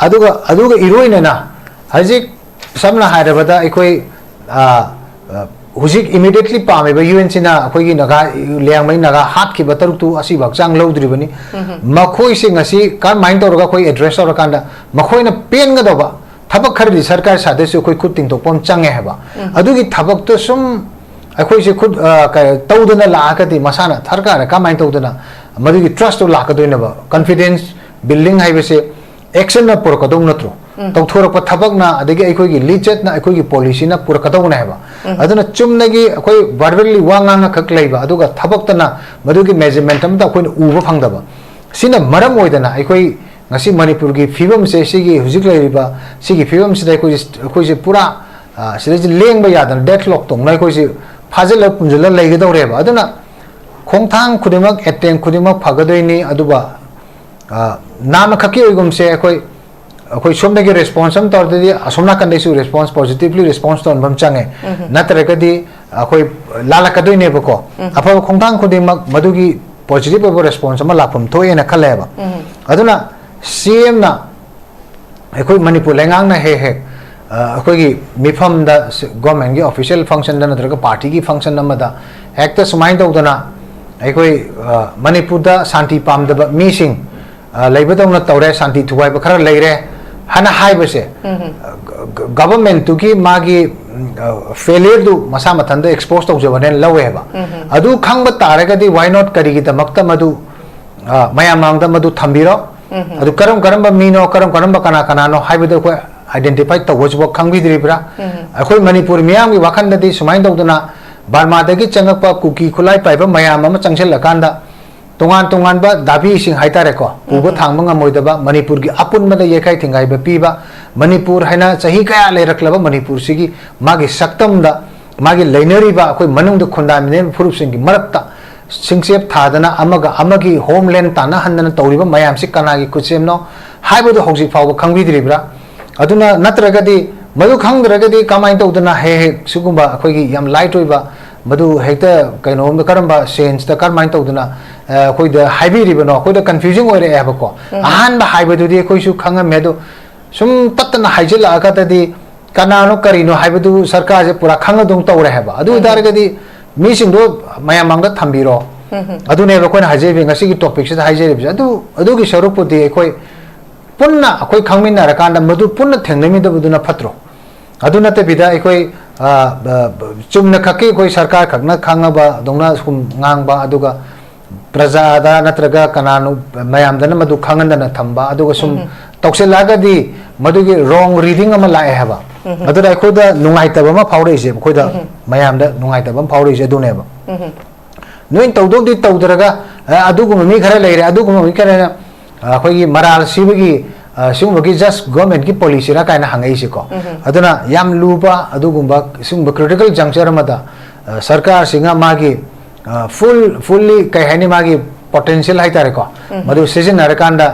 aduga iroina na haji samna haire ba da koi हुजिक immediately पामे बा UN सिना अखोई की नगा लेंगमै नगा हाथ की बतरुक तु असि बक्चांग लौद्रिबनी मखोई से ngasi का माइंड तोरगा कोई एड्रेस तोर कांदा मखोइना पेन गदबा थबक खरदि सरकार सादे से कोई खुद तिंग तो पम चंगे हेबा अदुगी थबक तो सुम अखोई से खुद तौदना लाकति मसाना सरकार का माइंड तौदना मदुगी ट्रस्ट तो लाकदोइनबा कॉन्फिडेंस बिल्डिंग हाइबसे एक्शन ना पुरकदों नत्रो तौथोरक थबक ना अदगी अखोई लीचत ना अखोई पॉलिसी ना पुरकदों ना हेबा अदुना चुमनगी अखोई वर्बली वांगांगा खक लैबा अदुगा थबक तना मदुगी मेजरमेंट अमदा अखोई उबा फंगदबा सिना मरम ओइदना अखोई ngasi manipur gi phibam se sigi hujik laiba sigi phibam se अखोई से पूरा सिले लेंग बा यादन डेडलॉक तों ना अखोई से फाजल पुंजल लैगदौरेबा अदुना खोंथांग खुदिमक एटेंग खुदिमक फगदोइनी अदुबा नाम खकी ओइगुम से अखोई सोमने के रेस्पॉन्स हम तौरदि असोमना कंदेसु रेस्पॉन्स पॉजिटिवली रेस्पॉन्स तो अनबम चंगे नतरगदि अखोई लालकदोइने बको अफब खोंथांग खुदिमक मदुगी पॉजिटिव ओइबो रेस्पॉन्स हम लाफम थोयेना खलेबा अदुना सीएम ना अखोई मणिपुर लेंगांग ना हे अखोई मिफम दा गवर्नमेंट की ऑफिशियल फंक्शन दा नतरग पार्टी की फंक्शन नमदा हेक्ट सुमाइन तौदना अखोई मणिपुर दा शांति पामदबा मीसिंग लेबदौना तौरे शांति थुवाइब खरा लेरे हना हाइबसे गवर्नमेंट तु की मागी फेलियर दु मसा मथन द एक्सपोज तौजबने लवेबा अदु खंगब तारगदि why not करिगी the Makta मदु मयामांग the मदु थंबिरो अदु करम मीनो करम कना कनानो हाइबद को आइडेंटिफाई तवजब खंगबिद्रिब्रा अखोई मणिपुर मियाम की वखंददि सुमाइन तौदना बर्मा दगी चंगपा कुकी खुलाई पाइबा मयाम अमा चंगसेल लकांदा तोंगान बा दाबी सिंह हाइतारे को उबो थांग मोइदबा मणिपुर की अपुनबद येखाई थिंगाइबा पीबा मणिपुर हैना सही कया लेरक्लबा मणिपुर सिगी मागी सक्तम दा मागी लेनरीबा अखोई मनुंग द खुंदामिने फुरुप सिंह की मरक्ता Singchep Thadana amagi homeland tana handana tawriba mayam si kanagi kuchemno haibodu hojik fawba khangvidribra aduna natragadi madu khangdragadi kamai tawdana he sugumba akhoi yam light oiba madu hekta kaino karamba sense ta karmai tawdana akhoi da haibiriba no akhoi da confusing oire abako ahan ba haibodu di akhoi su khanga medo sum tatna haijila akatadi kanano karino haibadu sarkar je pura khanga dong tawre haba adu daragadi mi singdo mayamangda thambiro adune ba koina hajebi ngasi gi topic se hajebi adu gi sarupodi ekoi punna akoi khangmina rakanda madu punna thengnami da buduna phatro aduna te bida ekoi chumna khaki koi sarkar khakna khangaba dongna sum ngangba aduga praja da natraga kananu mayamdana madu khangandana thamba aduga sum tokselagadi madu gi wrong reading ama lae haba aduna ekhoda nungaitaba ma phawre ise khoida mayamda nungaitaba phawre ise duneba noin tawdok di tawdraga aduguma mi khara leire aduguma mi khara akhoi maral sibagi sumagi just government ki policy ra kaina hangai si ko aduna yam luba adugumba sumba critical juncture mada sarkar singa magi fully kai hani magi potential hai tare ko madu season narakanda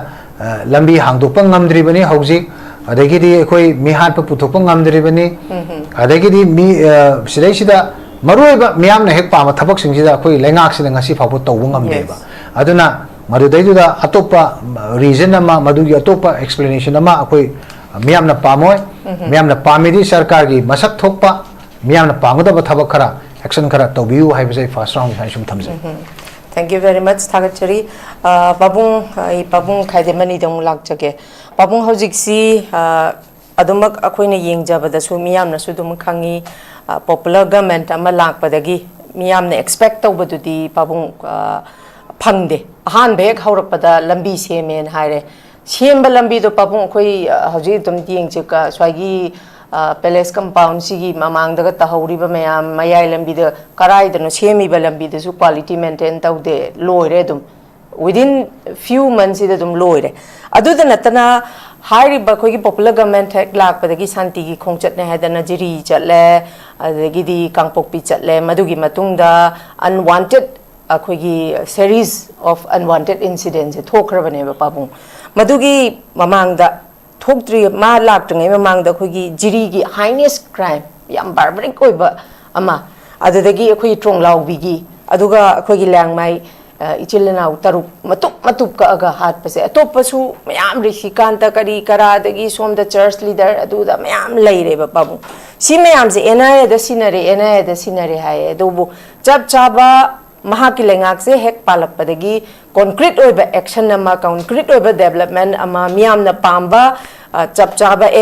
lambi hangdok ngamdri bani hauji adagi di akhoi mi hat pa puthok ngamdri bani adagi di mi sidai sida maruiba miyam na hek pa ma thabak sing sida akhoi lengak sida ngasi phabu tawbu ngamdeba aduna madudaiduda atopa reason ama madugi atopa explanation ama akhoi miyam na pamoy miyam na pamidi sarkar gi masak thokpa miyam na pangudaba thabak khara action khara tawbiu haibase first round hai sum thamje. Thank you very much Thagachari babung khaidemani dong lakjage babung hojik si adumak akhoina yengjabada su miyam na su dum khangi popular government ama lakpadagi miyam na expect tawbadudi babung phangde ahan bek haurakpada lambi semen haire semba lambi do babung khoi hoji dum tieng chika swagi palace compound sigi mamang daga tahuriba mayam mayai lambi da karai da no semi ba lambi da su quality maintain tawde loire dum within few months ida dum loire adu da natana hairi ba khoi popular government hek lakpadagi santi gi khongchat ne hadana jiri chatle adagi di kangpokpi chatle madugi matungda unwanted akhoi series of unwanted incidents thokrabane ba babung madugi mamangda thokdri ma laktngai mamangda akhoi jiri gi heinous crime yam barbaric oiba ama adudagi akhoi tronglaubi gi aduga akhoi langmai ichilna taruk matup ka aga hat pase atopasu mayam rishikanta kari kara dagi somda church leader aduda mayam leire ba babung si mayam se enaya da sinare haye dobu chap chaba mahaki lengak se hek palak padagi concrete oiba action ama concrete oiba development ama miyam na pamba chap chaba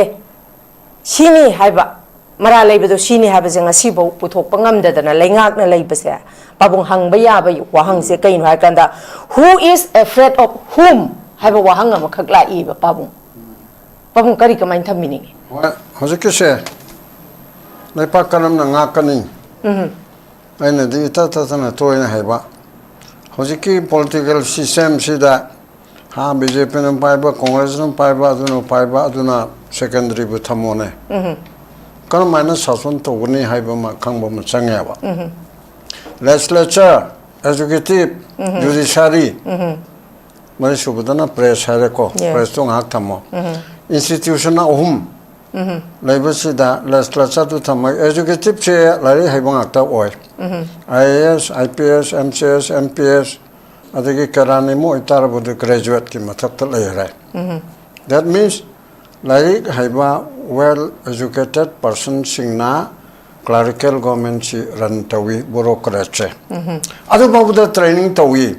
sini haiba mara leibado sini haiba je ngasi bo puthok pangamdadana lengak na leibase babung hangba yaba wahang se kain hai kanda who is afraid of whom haiba wahang ama khakla iba babung kari kamain thamini hojike se lepa kanam na ngakani aina di tatana toina haiba hojiki political system sida ha BJP nam paiba Congress nam paiba aduna secondary bu thamone kan mana sason togni haiba ma khangba ma changyaba legislature executive judiciary mari subudana press hareko press tong hak thamo institution na Laibasida legislature to tham executive che lari haibang akta oi IAS IPS MCS MPS adagi karani mo itar bodu graduate ki mathak ta lai that means lari haiba well educated person singna clerical government si ran tawi bureaucrat adu babuda training tawi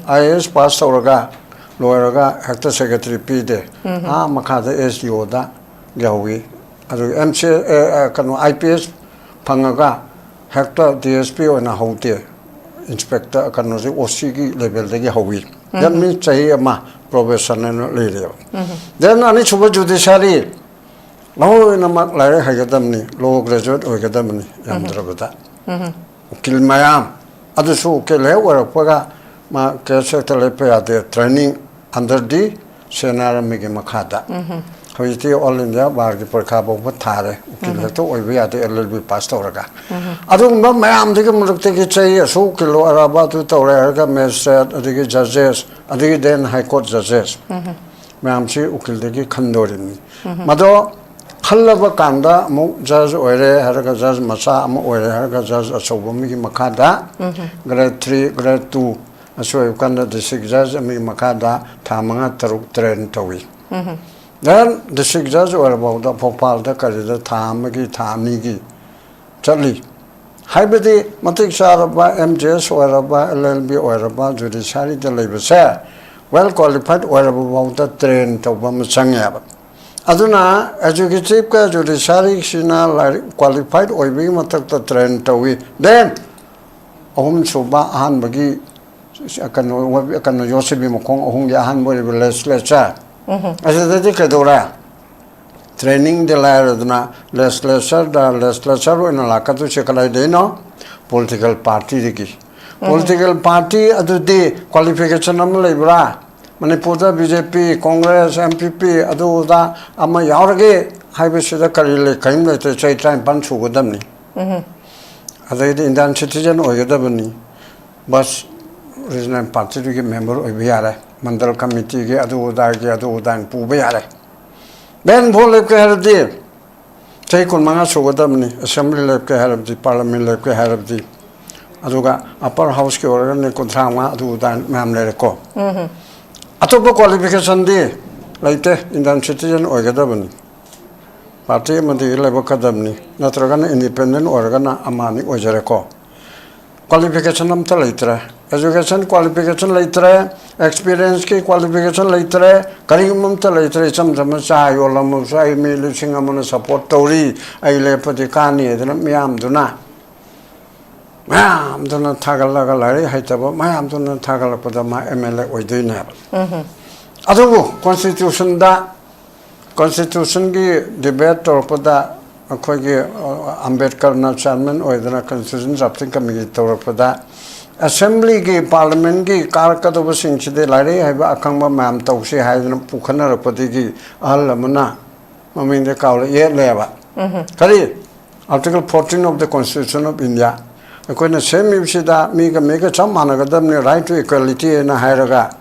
IAS pass tawraga loiraga actor secretary pide makhada SDO da gawi adu MC kanu IPS phangaga hector DSP ona hote inspector kanu ji OC gi level de hawi that means chahi ama professional leader then ani chuba judiciary law na mak lai hagadamni law graduate oigadamni yamdrabada ukil mayam adu su ke lewa paga ma ke sector le pe ade training under the senara mege makhada Hoiti all India bar ki parkha bobu thare ukil to oibi ate LLB pass tawraga adum ba mayam digi mulukte ki chai so kilo araba tu tawra ga magistrate adigi judges adigi then high court judges mayam chi ukil digi khandorin mado khallaba kanda mu judge oire haraga judge macha am oire haraga judge achobo mi makada grade 3 grade 2 asoi kanda district judge mi makada thamanga taruk train tawi then district judge or about the Popal the Karida Tamaki Tamigi Charlie Hybidi Matik Sharaba MJS or about LLB or about judiciary the labor say well qualified or about the train to Bamasangab Aduna educative judiciary Shina qualified or be Matak the train to we then Om Suba Hanbagi Akano Yosibi Mokong Honga Hanbury legislature Asadi kadora training de la radna legislature in lakatu chekalai deno political party diki political party adu de qualification am lebra manipur BJP Congress MPP adu da ama yaurage haibe sida karile kaim le chai time pan chu godam ni adai de Indian citizen oigadabani bas regional party diki member oibiyare Mandal committee ke adu udan pube yare ben bole ke hardi chai kun manga sogodam ni assembly lab ke hardi parliament lab ke hardi aduga upper house ke organ ne kontrama adu udan mamle ko atopo qualification di laite Indian citizen oigadabani party mandi lab kadam ni natragan independent organ amani ojare ko qualification am talaitre education qualification later experience ki qualification later curriculum ta later cham cha yolam sai mi lusing amona support tori ai le patikani edna miam duna thagala galari haitaba mayam duna thagala pada ma MLA oidoina adu constitution ki debate or pada akhoi Ambedkar na chairman oidana constitution drafting committee tor pada Assembly ki Parliament ki Karkatoba Singchide Lari have Akamba Mam Tausi has Pukana Rapati Alamana Mamin the Kaula yet leva. Kari Article 14 of the Constitution of India. According to same Yusida, make a Chamanagadam right to equality in a Hiraga.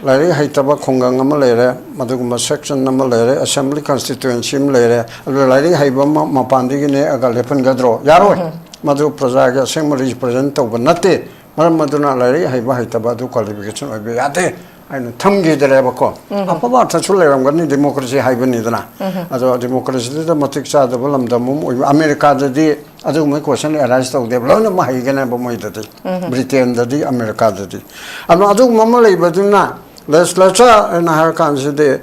Lari Haitaba Kongangamalere, Maduguma section Namalere, Assembly Constituency Lere, Lari Haibama Mapandigine Agalepan Gadro. Yaro. Madu Prazaga same represent over Nate, Maduna Larry, Haitabadu qualification of Beate, and Tumgi the Rebako. About Tachula, democracy Hibanidana. As a democracy, the Matiksa, the Bulam, the Mum, America, the day, as a question arised of the Blona Mahigan Abomoidati, Britain, the day, America, the day. And Madu Mamali Baduna, legislature and Harakan the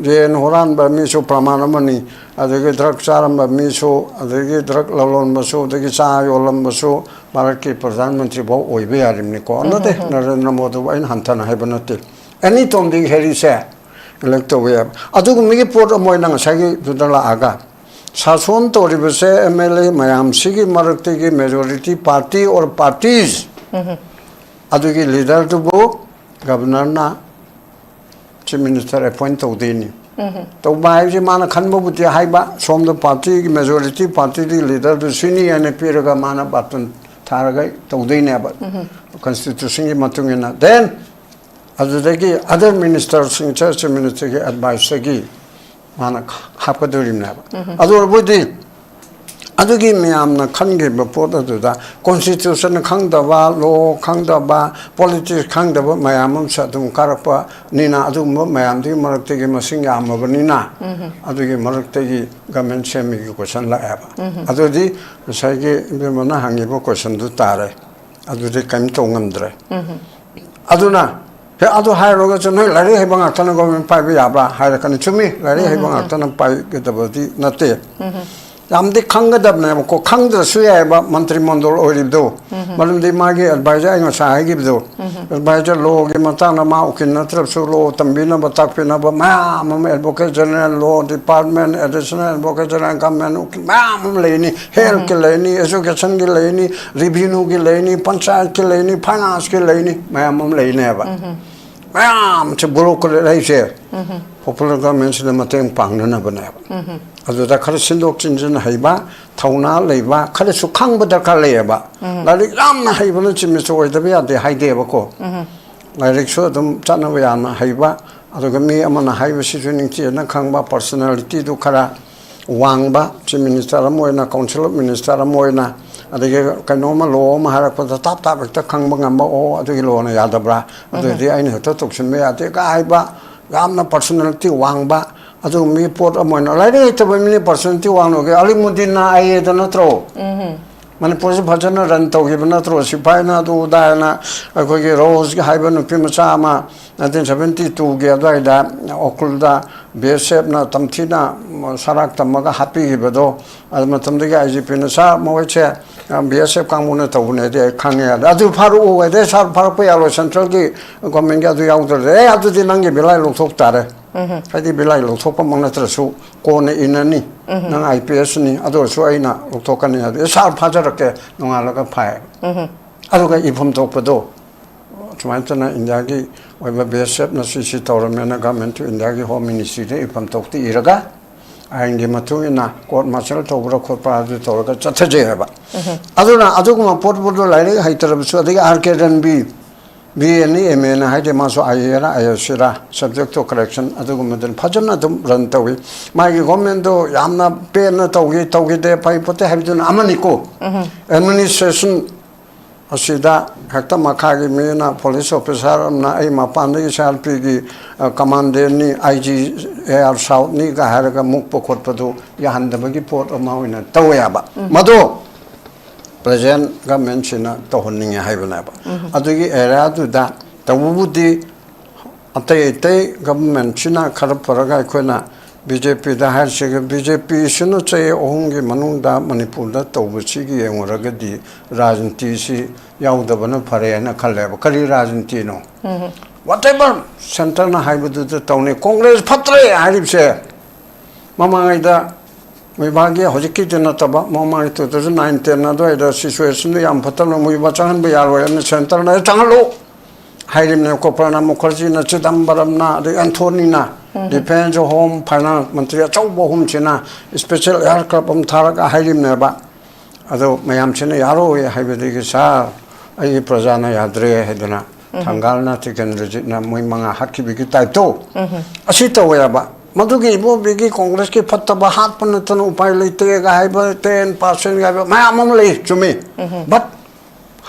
Jen Horan by Miso Pramanamani, as the drug Saram by Miso, as the drug Lalon Maso, the Gisa Yolam Maso, Maraki President Bo, Oibia Rimnico, another Naramoto in Hantana Habanati. Any Tom Dick Harry said, electo we have. Adu me put a moinang sagi to the Aga. Sason to Ribese MLA, Mayam Sigi Maratiki majority party or parties. Aduki leader to Bo, Governor Na. Chief Minister appoint Todini. To buy Jimana Kanbo Haiba from the party majority party leader to Sini and a Piragamana button Taragai Todini Constitution Matungina. Then as the other ministers in church ministry advice Sagi Mana Hapadurim never. Other would Adugi Miam Kangi before the Constitution Kangdava, law Kangdava, politics Kangdava, Mayamum Satum Karapa, Nina Adum, Mayam, the Marategi Masinga Mavanina, Adugi Marategi Gamen Semi question la Eva. Adudi, Sagi Bimana Hangibo question to Tare, Adudi Kamtongamdre. Aduna. Adu high roads and Larry Habang Atana government pipe Yabra, Hirakan to me, Larry Habang Atana pipe get about the Nate. I'm the Kangadab Namco, Kanga Suya, Mantri Mondol or do. Madam de Magi advisor, I give do. Advisor law, Gimatana Maukin, Natrap Solo, Tambina, Batapina, Mam, Advocate General Law Department, Additional Advocate General Government, Mam Lani, Hair Kilani, Education Gilani, Review Gilani, Panchayat Kilani, Finance Kilani, Mam Lane ever. mayam che buru ko lai se popular government se mateng pang na ba na adu da khar sindok chin jin haiba thauna leiba khar su khang ba da ka leiba la ri ram na haiba na chim so oi da ba de hai de ba ko la ri so dum chana ba ya na haiba adu ga mi amana haiba si juning chi na khang ba personality du khara wang ba chief minister amoy na council of minister amoy na adege kanoma lo ma harak pa tap tap ta khang ba ngam ba o adu lo na ya da bra adu ri ai na to tok sin me ate ka ai ba gam na personality wang ba adu mi pot amoy na lai re to ba mi personality wang no ge ali mudin na ai da na tro manipur se bhajana ran to ge na tro sipai na du da na ko ge rose ge hai ba no pi ma cha ma 1972 ge da da okul da BSF na tamthina sarak tamaga happy bedo alma tamdiga IGP na sa moche BSF kamuna tawune de khangya adu faru o de sar faru pa yalo central ki government ga du yaw de adu di nangi bilai lok thok tare adi bilai lok thok pa mangna trasu ko ne inani nang IPS ni adu su aina lok thok kan ya de sar phajar ke nonga la ka phai adu ga ifom tok pado chumantana India ki oiba BSF na sisi tawramena government to India ki home ministry de ifam tokti iraga aingi matu ina court martial tawra khotpa adu tawra chathaje ba aduna aduguma portfolio laire haitarab su adiga arkedan bi ani MN haide maso ayera ayashira subject to correction aduguma den phajana dum ran tawi magi government do yamna pe na tawi de pai pote habidun amani ko administration asida hakta makagi mena police officer na ai mapandi SRP gi commander ni IG air south ni ga haraga muk pokhot padu yahandaba gi port amawina tawya ba mado present government china tohning haibana ba adugi era du da tawubudi atai government china kharap paraga khona BJP da har shege BJP shino chaye ohungi manungda manipur da tawbuchi gi engoragadi rajniti si yaudabana phare na khalle ba kari rajniti no whatever center na haibudu da tawne congress phatre haribse mamangai da mibagi hojiki jena taba mamangai 2009 10 na da situation yam phatal no muiba changan ba yarwa na center na changalo hairim ne ko prana mukherjee na chidambaram na de anthony na defense home finance mantri chaubo home china special aircraft tharaga hairim ne ba ado mayam china yaro haibedi ki sa ai prajana yadre heduna thangal na technology na moi manga hakki bi ki type to asi to ya ba madugi bo bi ki congress ki phattaba hat pan tan upai leite ga haiba 10% ga mayam am le chumi but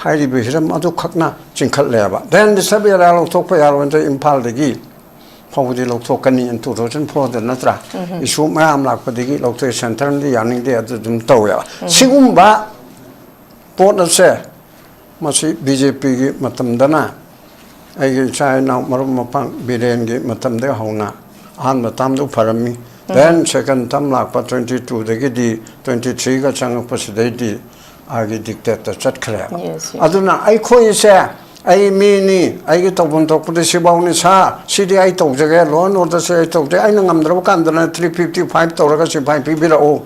hairi bi hiram adu khakna chingkhat le ba then the sabira lo thok pa yaro ente impal de gi phawdi lo thok kani in 2004 da natra isu mayam lak pa de gi lo thok center ni yaning de adu dum to ya sigum ba pot na se masi BJP gi matam dana ai gi chai na marum mapang biren gi matam de hauna han matam du pharami then second tam lak pa 22 de gi di 23 ga chang pa sidai di agi dictator chat khare aduna ai khoi se ai mini ai gi tobon tok pudi sibawni sa CDI tok jage loan order se tok de ai ngam dro kan dana 355 tok raga se 5 bira o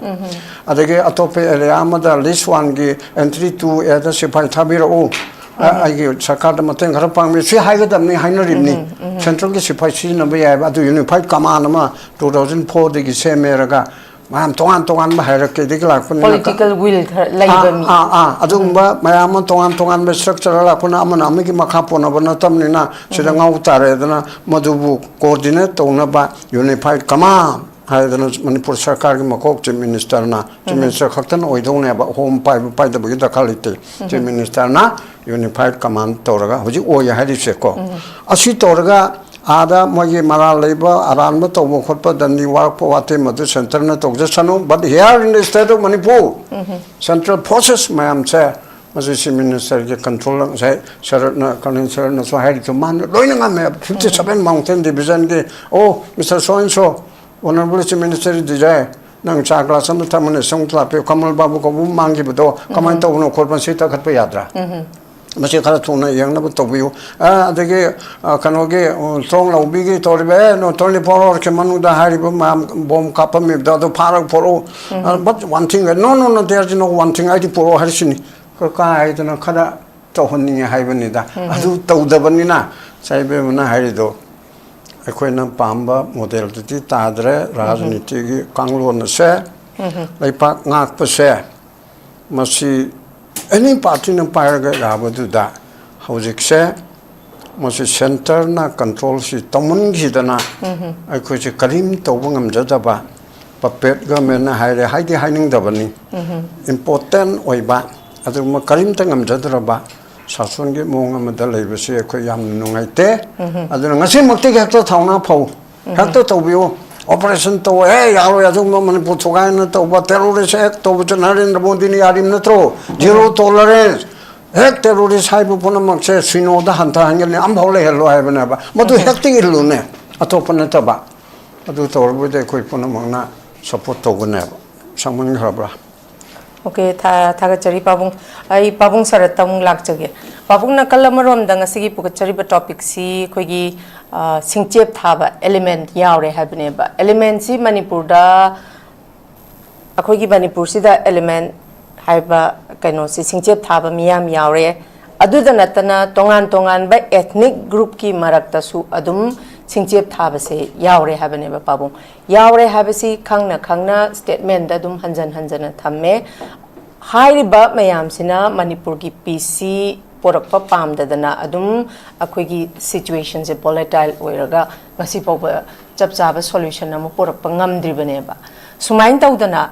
adage atope area amada list 1 gi entry 2 ada se 5 thabira o ai gi sarkar da mateng khara pang mi se hai ga dam ni hainari ni central gi se 5 si na ba ya ba du unified command ma 2004 de gi se meraga mayam tongan ba harak ke dik lak political will laiba mi adumba mayam tongan be structure la kuna amana amiki makha pona bana tamni na sida ngau tare dana madubu coordinate tona ba unified command haidana manipur sarkar gi makok chief minister na chief minister khaktan oidone ba home pai da bi da khalite chief minister na unified command toraga hoji o ya hadi se ko asi toraga ada mogi mara leba aran ma to mo khotpa dandi work po wate madu center na tokja sanu but here in the state of Manipur central process mayam che masu minister ke control sai sarat na council na so hai to man loina ngam 57 mountain division ke oh Mr. so and so honorable chief minister dijay nang cha class am thamane songtla pe kamal babu ko bu mangi bu kaman to no khotpa sita khat pe yadra masi khara thuna yang na bu to biu adege kanoge strong la ubigi torbe no 24 hour ke manu da hari bom kapa me da do parak poro but one thing no there is no one thing I poro harisini ka ai na khara to honni hai bani da adu to da bani na sai be mana hari do akhoi na pamba model ti tadre rajniti gi kanglon se laipak ngak pa se masi any party na par ga rabadu da hojik se masi center na control si tamun gi dana akhoi se kalim to bangam jada ba papet ga men na haire haidi haining da bani important oiba adu ma kalim ta ngam jadra ba sasun gi mong am da lei bese akhoi yam nungai te adu ngasi makti ga to thauna phau hakto to bio operation to yaro ya jung man pu thogai na to ba terrorist act to bu Narendra Modi ni yarim na tro zero tolerance hek terrorist hai bu pona mak se sino da han ta hangel ni am bhole hello hai bana ba madu hekti ilu ne atopana ta ba adu to bu de koi pona mak na support to gune ba sangman khabra okay tha ga chari pabung ai pabung sarat tamung lak chage pabung na kalamarom dang asigi pu chari ba topic si khoi gi Singchep thaba element yaure habne ba element si manipur da akhoi gi manipur si da element haiba kaino si Singchep thaba miyam yaure adu da natana tongan ba ethnic group ki marak ta su adum Singchep thaba se yaure habne ba pabung yaure habasi khangna statement da dum hanjan thamme hairi ba mayam sina manipur gi PC porakpa pamdadana adum akhoi situation se volatile oiraga ngasi pawba chapchaba solution na porakpa ngamdribane ba sumain tawdana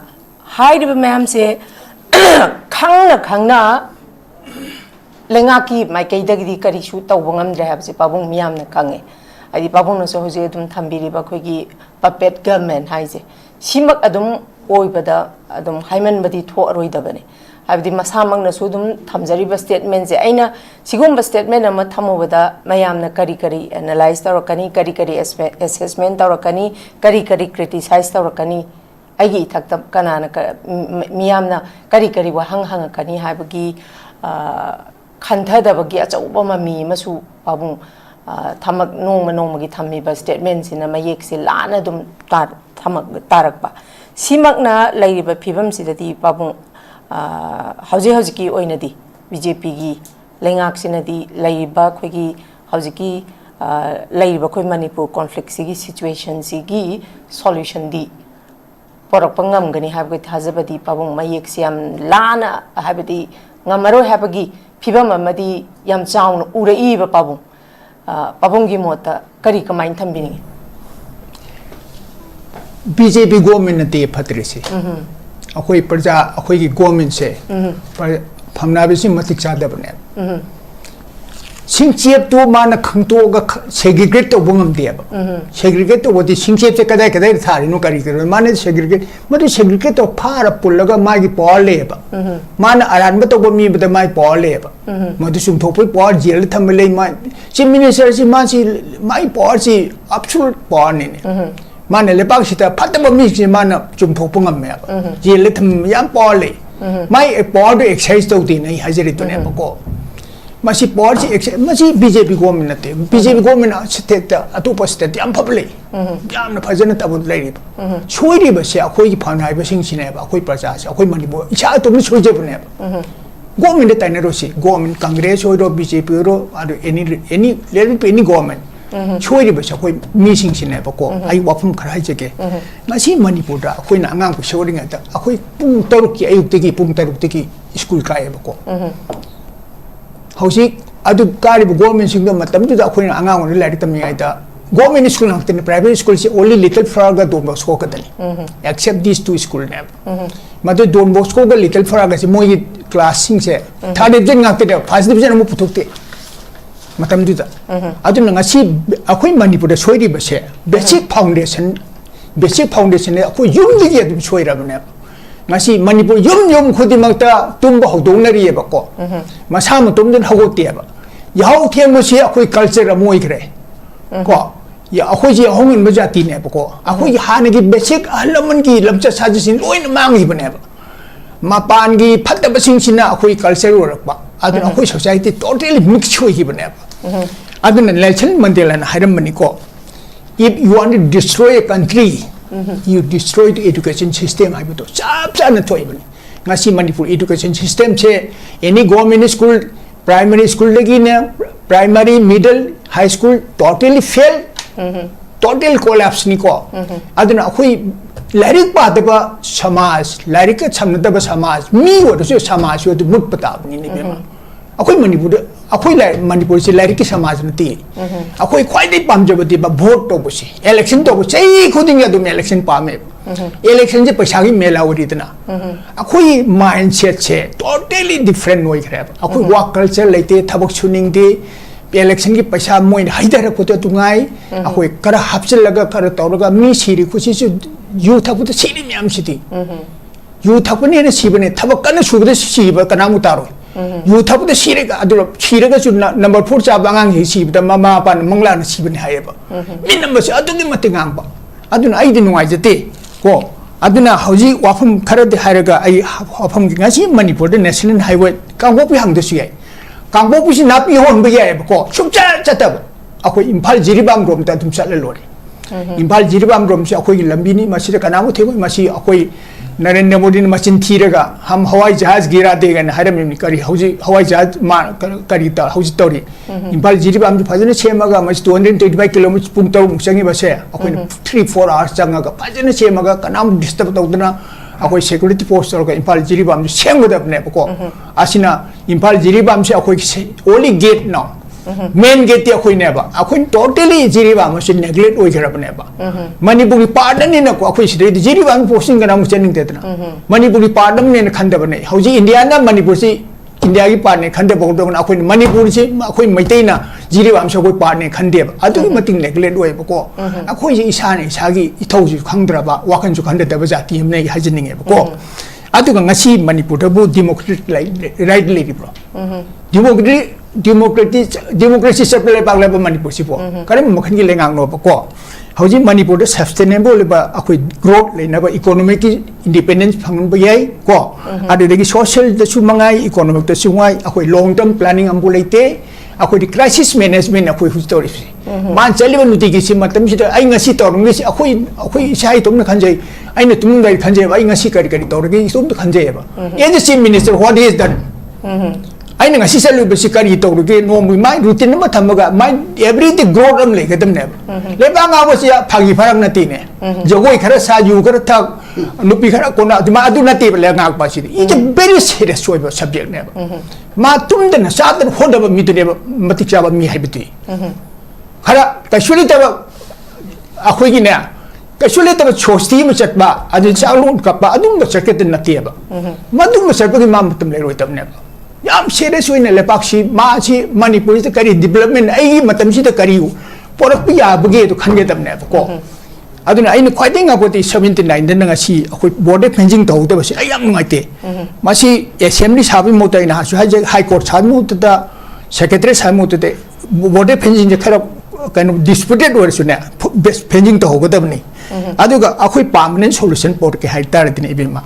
hairiba mayam se khangna lenga ki maikaidagdi kari shu tawba ngamdre habse pabung miyam na khange adi pabung no so hoje adum thambiri ba khoi puppet government haise simak adum oibada adum haiman badi tho aroidabane abdi masamang na sudum thamjari ba statement je aina sigum ba statement ama thamobada mayam na kari analyze tarakani kari assessment tarakani kari criticize tarakani agi thakta kanana miyam na kari wa hang kani habagi khantha da bagi achauba mami masu babung thamak nong gi thammi ba statement sina mayek se lana dum tar thamak tarakba simak na lairiba phibam sidati babung hauji ki oinadi BJP gi lengak sinadi laiba khogi hauji ki laiba khoi manipur conflict sigi situation sigi solution di porak pangam gani habga thajabadi pabung mayek siam lana habadi ngamaro habagi phibam amadi yam chaung urei ba pabung gi mota kari kamain thambini BJP government te phatrisi akhoi praja akhoi gi government se phamna bisi matik chadabne Singchep to mana khangto ga segregate to bungam de ba segregate to wodi Singchep se kadai thari no kari karo mana segregate madu segregate to phara pullaga magi pole ba mana aran ba to go mi ba mai pole ba madu sum thopoi por jel thamle mai chief minister si ma si mai por si absolute por ni mana lepak sita phataba mi si mana chum thopungam me ba jel tham yam pole mai por do exercise to ti nai hajari to ne ba ko masi por si masi BJP government nate BJP government state atupa state yam public yam na phajana tabud lai ri choi ba se akhoi gi phanai ba sing sine ba akhoi praja se akhoi manipur icha to ni choi je bne ba government ta ne ro si government congress ro BJP ro adu any level any government choi ri ba se akhoi mi sing sine ba ko ai wafum khara je ke masi manipur da akhoi na angang ko shori nga ta akhoi pung taruk ki ayuk te ki pung taruk te ki school ka ba ko Hausi adu kari bu government singdom matam tu akhoi na angang on lai tam ngai ta government school nakte private school se only little frog ga Don Bosco ka tani except these two school ne madu Don Bosco ga little frog ga se moi class sing se third division ngakte da first division mu puthokte matam tu da adu nga si akhoi manipur da soiri ba se basic foundation ne akhoi yum gi adu soira ba ne ngasi manipur yum khudimangta tumba hodongnari ba ko masa ma tumden hagote ba yau thiam mo si akhoi culture amoi gre ko ya akhoi ji hongin ba jati ne ba ko akhoi hana gi basic alaman gi lamcha sajisin loin mangi ba ne ba mapan gi phatta basing sina akhoi culture rak ba adun akhoi society totally mix hoi gi ba ne ba adun Nelson Mandela na hairam mani ko if you want to destroy a country you destroy the education system I to chap na toy bani ngasi manipur education system che any government school primary school lagi ne primary middle high school totally fail total collapse ni ko aduna akhui lairik pa deba samaj lairik ka chamnadaba samaj mi wo do samaj wo mut pata ni ni be ma akhui manipur akhui lai manipur se lairik ki samaj nati akhui khwai dei pamjaba di ba vote to busi election to bu chai khuding adum election pa me election je paisa gi mela wori dana akhui mindset che totally different noi khare akhui work culture laite thabak chuning di election की पैसा मोइन हाइदर पुते तुंगाई अखोय कर हपचल लगा कर तौरगा मी सिरी खुशी से youth पुते सिरी ma'am city youth पुने ने सिबने थबक कन सुबदे सिब कनामु तारो यूथ पुते सिरे का अदुर सिरेगा सु नंबर 4 चा बांगांग हि सिबदा मामा पान मंगला न सिबने हायबा मी नंबर से अदुनि मते गांगबा अदुन आइदि नुवाइ जते को अदुना हौजी वाफम खरदे हायरगा आई वाफम गिंगासी मणिपुर द नेशनल हाईवे कांगो पि हांगदसु याय कांगो पुसी नापी होन बयाय बको सुचा चतब अखोय इम्फाल जिरिबाम रोम ता तुम चले लोरे इम्फाल जिरिबाम रोम से अखोय लंबिनी मसी कनामु थेगो मसी अखोय नरेंद्र मोदी ने मचिन थीरगा हम हवाई जहाज गिरा देगन हारमिनी करी हौजी हवाई जहाज मा करी ता हौजी तौरी इम्फाल जिरिबाम फजने छेमगा मसी 225 किलोमीटर पुंग तौ मुसंगी बसे अखोय 3-4 आवर्स चंगा फजने छेमगा कनाम डिस्टर्ब तौदना अखोय सिक्योरिटी पोस्ट और इम्फाल जिरिबाम सेमगदबने बको आसिना इम्फाल जिरिबाम से अखोय only gate now main gate ती अखोय नेबा अखोय टोटली जिरिबाम से नेग्लेक्ट ओइ खरबनेबा मणिपुरी पार्टन ने को अखोय सिदे जिरिबाम पोस्टिंग गना मुचनिंग तेतना मणिपुरी पार्टन ने खंदबने हौजी इंडिया ना मणिपुर से इंडिया की पार्ट ने खंदे बहुदोन अखोय मणिपुर से अखोय मैतैना जिरिबाम से अखोय पार्ट ने खंदेब अदुगी मतिंग नेग्लेक्ट ओइ बको अखोय जे इसाने इसागी इथौजु खंगद्रबा वाखन जु खंददब जाति हमने हाजिनिंगे बको अदुगा ngasi मणिपुर दबु डेमोक्रेटिक राइट लेरिब्रो डेमोक्रेसी सप्लाई पागलेब मणिपुर सिपो करम मखन की लेंगांग नो बको हौजी मणिपुर द सस्टेनेबल लेबा अखोय ग्रोथ लेनबा इकोनॉमिक की इंडिपेंडेंस फंगन बयाय को अदुदगी सोशल दसु मंगाई इकोनॉमिक दसु वाई अखोय लॉन्ग टर्म प्लानिंग अम्बु लेते अखोय क्राइसिस मैनेजमेंट अखोय हुस्टोरिस मान चलिबा नुतिगी सि मतम सिदा आई ngasi तौरंगी सि अखोय इसाई तुमन खंजै आइना तुमन दाइ खंजै आई ngasi करि करि तौरगी तुम खंजै बा as chief minister what is done आइना ngasi चलुबसि करि तौरगी नोमु माइ रूटीन म थमगा माइ एवरीथिंग ग्रोथ अम लेगदमने लेबा गाबसि फागी फरक नतिने जगोय खरा साजु खरा थक नुपि खरा कोना मा अदु नति ले गाक पासि इज अ वेरी सीरियस सोइब सब्जेक्ट ने मा तुमदन सादन होदब मितने मति चाबा मी हाइबति खरा कशुली तब अखोगी ने कशुली तब छोस्ती म चटबा अदि चालु कपा अदुम चटके नतिबा मदुम सरपगी मा मतम लेरोय तबने याम सीरियस होइने लेपाक्षी मासी मणिपुर से करी डेवलपमेंट आई मतम सिदा करियु पोरपि याबगे तो खनगे तबने को अदुना आइन ख्वाइदिंग अबोति 79 दन ngasi अखोय बोर्ड फेंजिंग तौदबसि आई याम नगाइते मासी असेंबली साबि मोताइना हासु हाई कोर्ट साबि मोतदा सेक्रेटरी साबि मोतदे बोर्ड फेंजिंग खरा kind of disputed वर्सुने फेंजिंग तौगदबनि अदुगा अखोय परमानेंट सॉल्यूशन पोर के हाइतार दिन इबेमा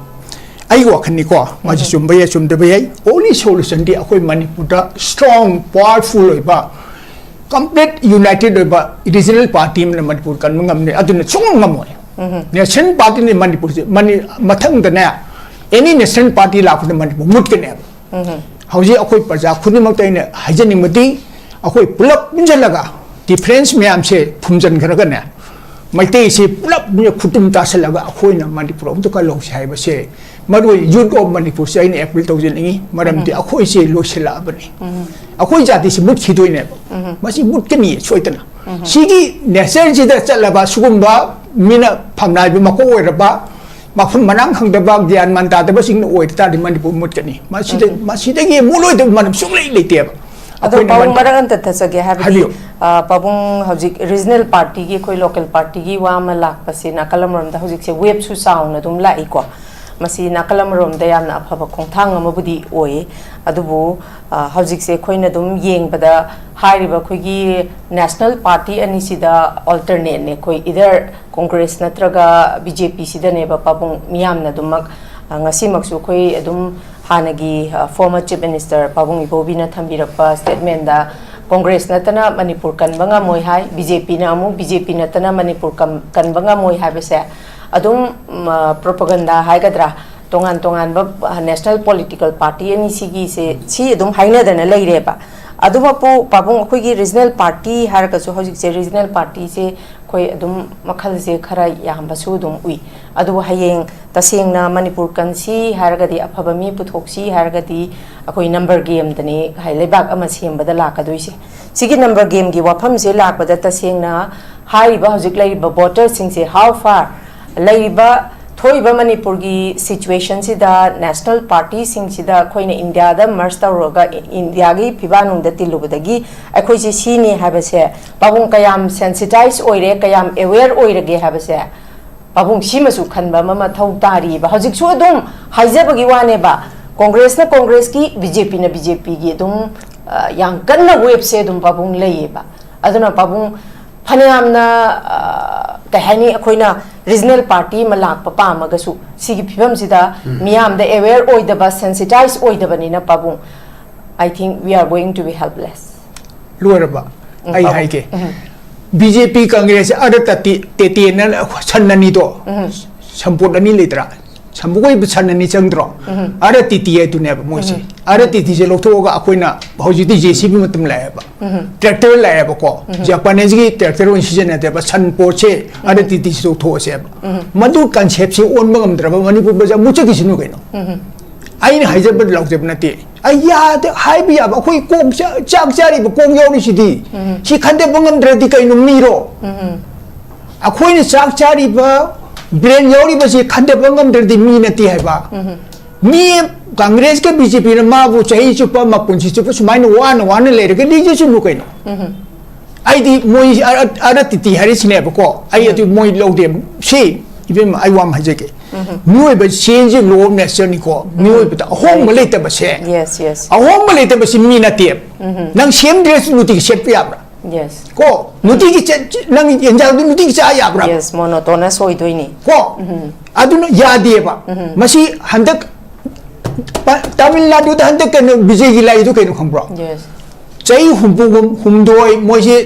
आई वखनि को माजी चुमबय चुमदबय ओनली सॉल्यूशन दि अखोय मणिपुर दा स्ट्रांग पावरफुल होइबा कंप्लीट यूनाइटेड होइबा रीजनल पार्टी में मणिपुर कन ngam ne aduna chung ngamoi national party ने मणिपुर से मथंग दने एनी नेशनल पार्टी लाखु मणिपुर मुटकने हौजी अखोय प्रजा खुनिमक तैने हाइजनिमति अखोय पुलप पुंजलगा डिफरेंस मैम से फुमजन खरगने मैते से पुलप खुटुम तासलगा अखोयना मणिपुर अमतो का लोक साइब से मरु यूथ ऑफ मणिपुर से इन अप्रैल तौजनिंगी मरमति अखोय से लोसलाबनी अखोय जाति से मुट खिदोइने मसी मुटकनी सोइतना सिगी नेचर जिदा चलबा सुगुम्बा मिना फमनाइब मको ओइरबा मफम मनांग खंगदबा ज्ञान मान तादबा सिंग ओइता दि मणिपुर मुटकनी मसीदगी मुलोइद मनम सुगलै लेतेबा अदो पाबुंग मरगन तथसगे हाबि पाबुंग हजिक रीजनल पार्टी की कोई लोकल पार्टी की वाम लाकपसे नाकलमरम दा हजिक से वेब सु साउन दुम लाइको मसी नाकलमरम दा यामना अफबा खोंथांग अमबुदी ओए अदुबु हजिक से खोइना दुम येंगबदा हाइरिबा खोगी नेशनल पार्टी अनिसिदा अल्टरनेट ने कोई इधर कांग्रेस नत्रगा बीजेपी सिदनेबा पाबुंग मियामना दुमक ngasimaksu khoi adum hanagi former chief minister pabung ibobina thambirappa statement da congress natana manipur kanbanga moi hai bjp na amu bjp natana manipur kanbanga moi hai bese adum propaganda hai gadra tongan ba national political party ani sigi se chi adum haina dana leireba अदुमपु पाबुंग अखोगी regional party हारकसु हजिक regional party से कोई अदुम मखल से खरा यामबसु दुम उई अदु हयेंग तसेंगना मणिपुर कंसी हारगदी अफबमी पुथोक्सी हारगदी अखोई नंबर गेम दने हाय लेबाक अमा सेमबदा लाकदुइसे सिगी नंबर गेम की वाफम से लाकबदा तसेंगना हारिबा हजिक लैरिबा वोटर सिंग से हाउ फार लैरिबा थोइबा मणिपुर की सिचुएशन सिदा नेशनल पार्टी सिंग सिदा अखोइना इंडिया दा मर्ज तौरगा इंडिया की फिबानुंग दा तिलुबदगी अखोइ से सीनी हाबसे पाबुंग कयाम सेंसिटाइज ओइरे कयाम अवेयर ओइरगे हाबसे पाबुंग सिमसु खनबा ममा थौ तारीबा हजिक सु अदुम हाइजबगी वानेबा कांग्रेस की बीजेपी ना बीजेपी की अदुम yang kanna web se dum babung leiba aduna babung phaniamna kahani akoina regional party malak papa magasu sigi phibam sida miyam da aware oidaba sensitize oidaba ni na babung I think we are going to be helpless luaraba ai hai ke BJP Congress adatati tetena sanani do samput ani litra sambugai bchanani changdro arati ti ai tune ba moise arati ti je loktoga akoina hojiti JCB matam laeba tractor laeba ko Japanese gi tractor on season ate ba san porche arati ti so tho se ba madu concept se on magam dra ba manipur ba mucha ki sinu kaino ai ni haije ba lokje ba nati ai ya de hai bi ya ba koi kong chak chari ba kong yaw ni sidi si khande bangam dra di kaino miro akoina chak chari ba brain योरी बसी खंडे बंगम दर्दी मी नती है बा मी कांग्रेस के BJP ने माबू चाहिए चुपा मपुंसी चुपा सुमाइन वान ले रे के लीजे सुनु कइनो आई दी मोई अरतिति हरिसने बको आई अति मोई लोदे सी इबेम आई वाम हजे के मोई बे चेंज लो नेशन को मोई बता होम लेते बसे yes yes होम लेते बसी मी नती नंग सेम ड्रेस नुति सेट पियाब्रा yes ko nuti ki nang enjang du nuti ki cha ya bra yes monotonous oidoini ko aduna ya de ba masi handak Tamil Nadu da handak kan bijay gi lai du kai no khambra yes chai humdoi moje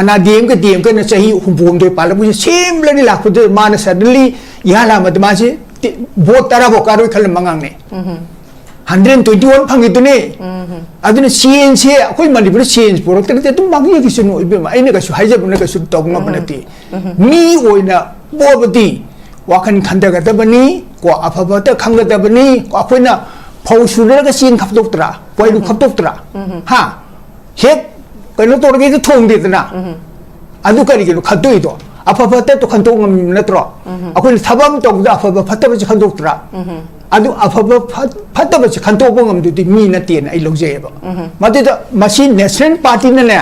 ana dem ka na chai humdoi pala bu same lani la khud man suddenly ya la mad ma se vote tara bo karoi khal mangang ne 121 phang itune aduna change se akoi manipur change porok te tum mangi ki sunu ibe ma aina ka su haije buna ka su togna banati mi oina bobati wakan khanda ga tabani ko afaba ta khanga tabani ko akoina phau sura ga sin khapdok tra poi du khapdok tra ha he kaino tor ge thong de na adu kari ge khadoi do afaba ta to khandok ngam na tro akoina thabam tok da afaba phatta ba khandok tra adu afaba phatta ba khandok ngam du di mi na ten ai logje ba madida machine national party na ne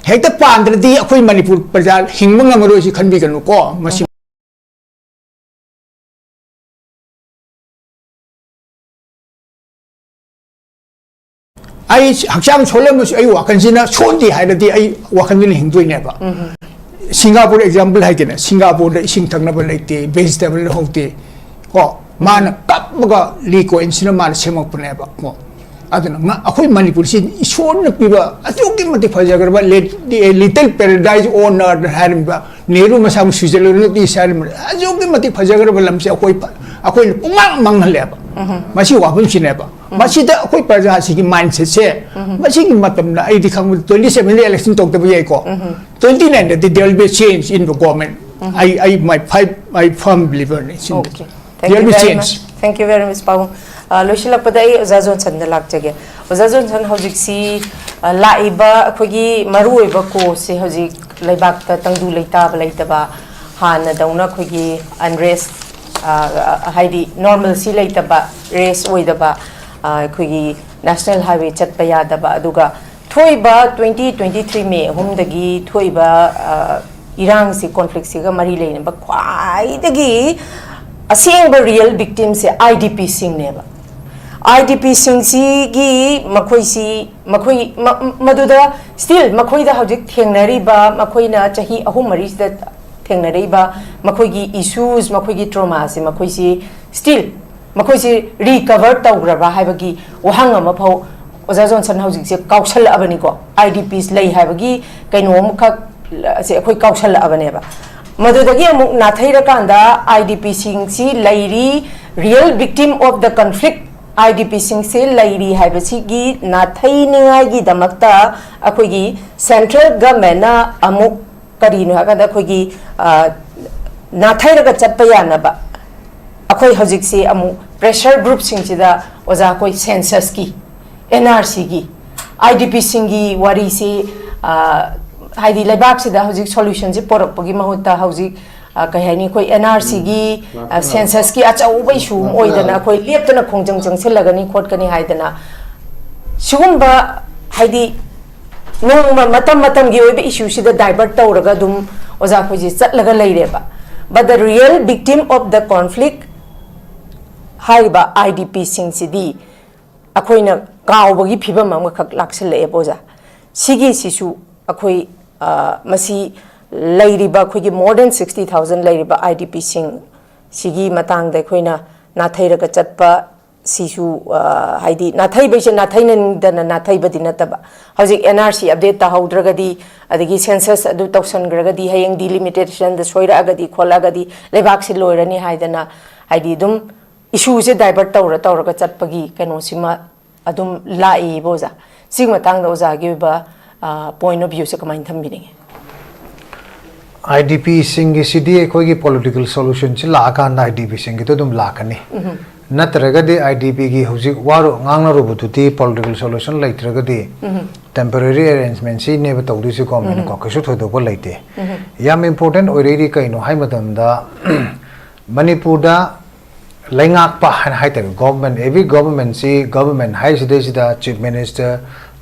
hekta pandradi akoi manipur praja hingma ngamaro si khanbi ganu ko machine ai hakcham chole mu ai wakan sina chondi haidati ai wakan ni hingdoi ne ba Singapore example hai kena Singapore da ising thangna ba lekte vegetable hokte ko man kapga li ko insina man semak pune ba ko aduna nga akoi manipur si ishon na piba atuki mati phajagar ba little paradise on earth harim ba neru masam switzerland ni sarim ajoki mati phajagar ba lamse akoi umang manghale ba masi wapun sine ba masi da akoi praja si ki mindset se masi ki matam na ai dikhang 27 election tok ta ba ko 29 that there will be a change in the government I my firm believer in okay thank you very much Pau loishilak padai ozazon san da lak jage ozazon san hojik si laiba khogi marui ba ko se hojik laibak ta tangdu leita ba leita ba hana dauna khogi unrest haidi normal si leita ba race oida ba khogi national highway chatpa yada ba aduga thoiba 2023 me humdagi thoiba irang si conflict si ga mari leina ba khwai dagi asengba real victim se IDP sing ne ba IDP sing si gi makhoi maduda still makhoi da hojik thengnari ba makhoi na chahi ahum mari da thengnari ba makhoi gi issues makhoi gi trauma se makhoi si still makhoi si recover tawra ba haibagi wahang ma phau oza johnson hojik se kaushal abani ko IDPs lei haibagi kaino mukha se akhoi kaushal abane ba madudagi amuk nathaira kanda IDP sing si lairi real victim of the conflict IDP singse lairi haibasigi nathai ningai gi damakta akoigi central government na amuk karino hakada akoigi nathai raga chatpa yanaba akoi hojik se amu pressure group singchida oja koi census ki NRC gi IDP singi wari se haidi lebak sida hojik solution je porokpagi mahuta hojik kahani koi NRC gi census ki achau bai shu oidana koi leptana khongjang jang se lagani khot kani haidana sugumba haidi nongma matam matam gi oibe issue sida divert tawraga dum oja koi ji chatlaga leireba but the real victim of the conflict haiba IDP sing sidi akoina kaubagi phibam am khak laksile eboja sigi sisu akoi masi lairiba khoigi more than 60,000 lairiba IDP sing sigi matang de khoina nathai raga chatpa sisu haidi nathai bai se nathai nan dana nathai badi nataba hojik NRC update ta haudragadi adigi census adu tausan gragadi hayeng delimitation the soira agadi kholagadi lebak si loirani haidana haidi dum issue se divert tawraga chatpagi kano sima adum lai boza sing matang da oza gi ba point of view se kamain thambini IDP singi sidi khoi gi political solution chi la ka na IDP singi to dum la kani natraga de IDP gi hujik waro ngangna ro bututi political solution laitraga de temporary arrangement si ne ba tawdi si government ko kasu thodo ko laite yam important already kaino hai matam da manipur da laingak pa hai ta government every government si government hai sida sida chief minister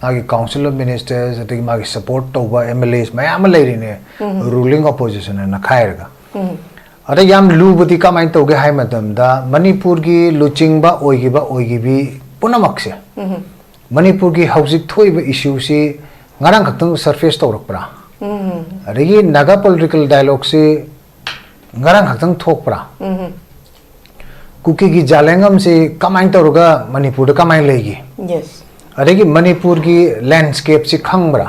agi council of ministers ati magi support toba MLAs mayam lairine ruling opposition na khairga ada yam lubati kamai toge hai matam da manipur gi luchingba oigibi punamakse manipur gi haujik thoiba issue si ngarang khaktang surface tawrakpra adagi naga political dialogue si ngarang khaktang thokpra kuki gi jalengam si kamai tawraga manipur da kamai legi yes adagi manipur gi landscape si khangbra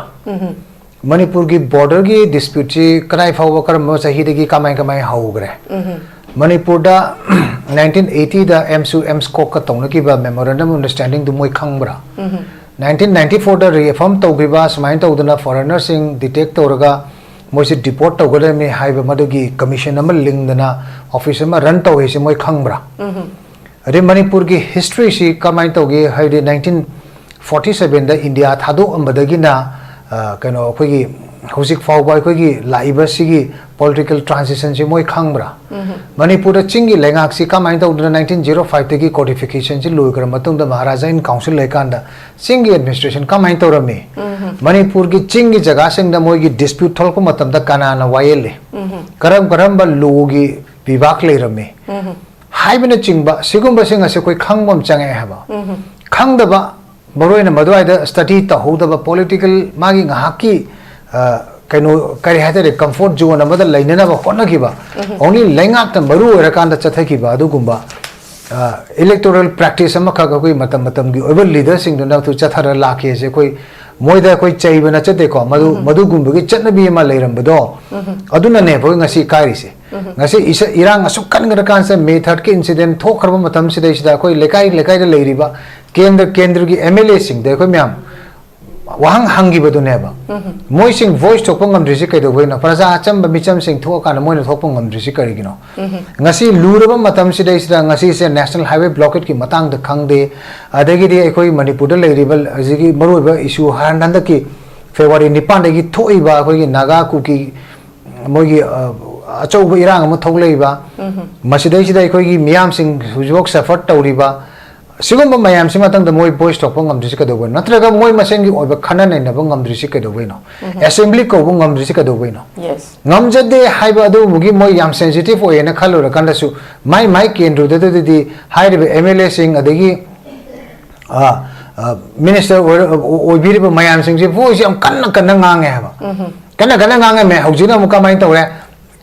manipur gi border gi dispute chi krai fawa kar mo sahi degi kamai haugre manipur da 1980 da MSU ka tongna ki ba memorandum of understanding du moi khangbra 1994 da reform tawgiba smain tawduna foreigner sing detect tawraga moi se deport tawgale me haiba madugi commission am lingdana office ma run tawi se moi khangbra ade manipur gi history si kamai tawgi haide 1947 da India thado ambadagi na kano khoi hosik fawba khoi laiba sigi political transition si moi khangbra manipur da chingi lengak si kamai ta 1905 tegi codification si loikra matung da maharaja in council lekanda chingi administration kamai ta rame manipur gi chingi jaga sing da moi gi dispute tholko matam da kana na waile karam ba logi bibak le rame haibina chingba sigumba singa se koi khangbam change haba khangdaba Baroina Maduaida study ta hodaba political magi ngahaki kaino kari hatare comfort zone amada lainana ba honna kiba only lengak ta maru erakanda chathaki ba adugumba electoral practice ama kha koi matam gi oiba leader sing duna tu chathara lakhe se koi moida koi chaibana chate ko madu gumba gi chatnabi ma leirambado aduna ne boi ngasi kairi se ngasi isa irang asuk kan ngara kan se method ki incident thokharba matam sida sida koi lekai da leiriba केंद्र की MLA Singh देखो ma'am वहाँ हंगी बदुने बा मोई Singh voice थोपंगम दृश्य कई दोगे ना प्रजा आचम बमिचम सिंह थोक कान मोई थोपंगम दृश्य करेगी ना ngasi लूरबा मतम सिदा इसिदा ngasi से national highway blockade की मतंग द खंग दे अदेगी दे कोई मणिपुर द लेरिबल अजिगी मरुबा इशू हानंद की February 9 दगी थोइबा कोई नागा कुकी मोई अचौब इरांग म थोगलेबा मसिदा इसिदा कोई मियाम सिंह हुजोक सफर तौरिबा Sigumba mayam simatang the moi boys to pongam drisika do no traga moi masengi oba khana nei na bongam drisika do no assembly ko bongam drisika do no yes ngamjade haiba do mugi moi yam sensitive o ena khalora kandasu mai kendru de di haibe MLA sing adegi minister o biriba mayam sing ji voice am kanna ngange haba kanna ngange me hojina muka mai tawre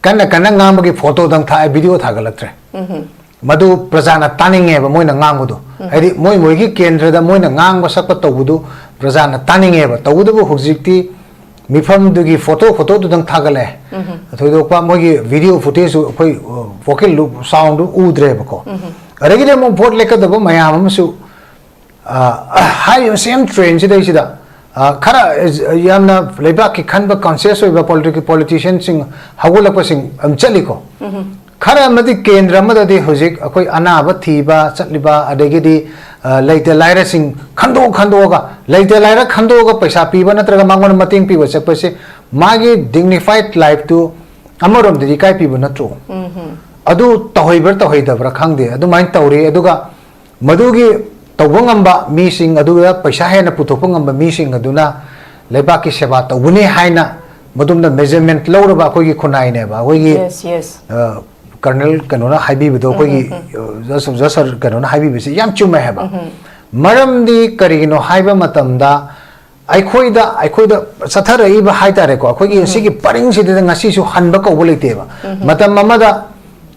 kanna ngam gi photo dang tha video tha galatre madu prajana taninge ba moina ngangudu hadi moi gi kendra da moina ngang ba sakpa tawudu prajana taninge ba tawudu bu hujikti mifam du gi photo du dang thagale thoido pa moi gi video footage koi vocal sound udre ba ko aregi de mo vote leka da ba mayam su high same train से दई सिदा खरा यामना लेबा की खनबा conscious होइबा politician सिंग हगुलक सिंग अम चलिको खरा मदि केंद्र मददि हुजिक अखोई अनाबा थीबा चटलिबा अदेगिदि लेते लाइरा सिंग खंदोगा लेते लाइरा खंदोगा पैसा पीबा नत्रगा मांगोन मतेंग पीबा चपसे मागी डिग्निफाइड लाइफ टू अमरोम दि काय पीबा नत्रो अदु तहोइबर तहोइदबरा खंगदे अदु माइन तौरे अदुगा मदुगी तौबंगंबा मीसिंग अदुगा पैसा हेना पुथोपंगंबा मीसिंग अदुना लेबा की सेवा तौबुने हाइना मदुमदा मेजरमेंट लौरबा अखोगी खुनाइनेबा अखोगी कर्नल कनोना हाइबीबदो अखोगी जसर कनोना हाइबीबसे याम चुमे हेबा मरमदी करिगिनो हाइबा मतमदा अखोइदा सथरइबा हाइतारेको अखोगी सिगी परिंगसिदा ngasisu hanba कौबो लेतेबा मतम अमदा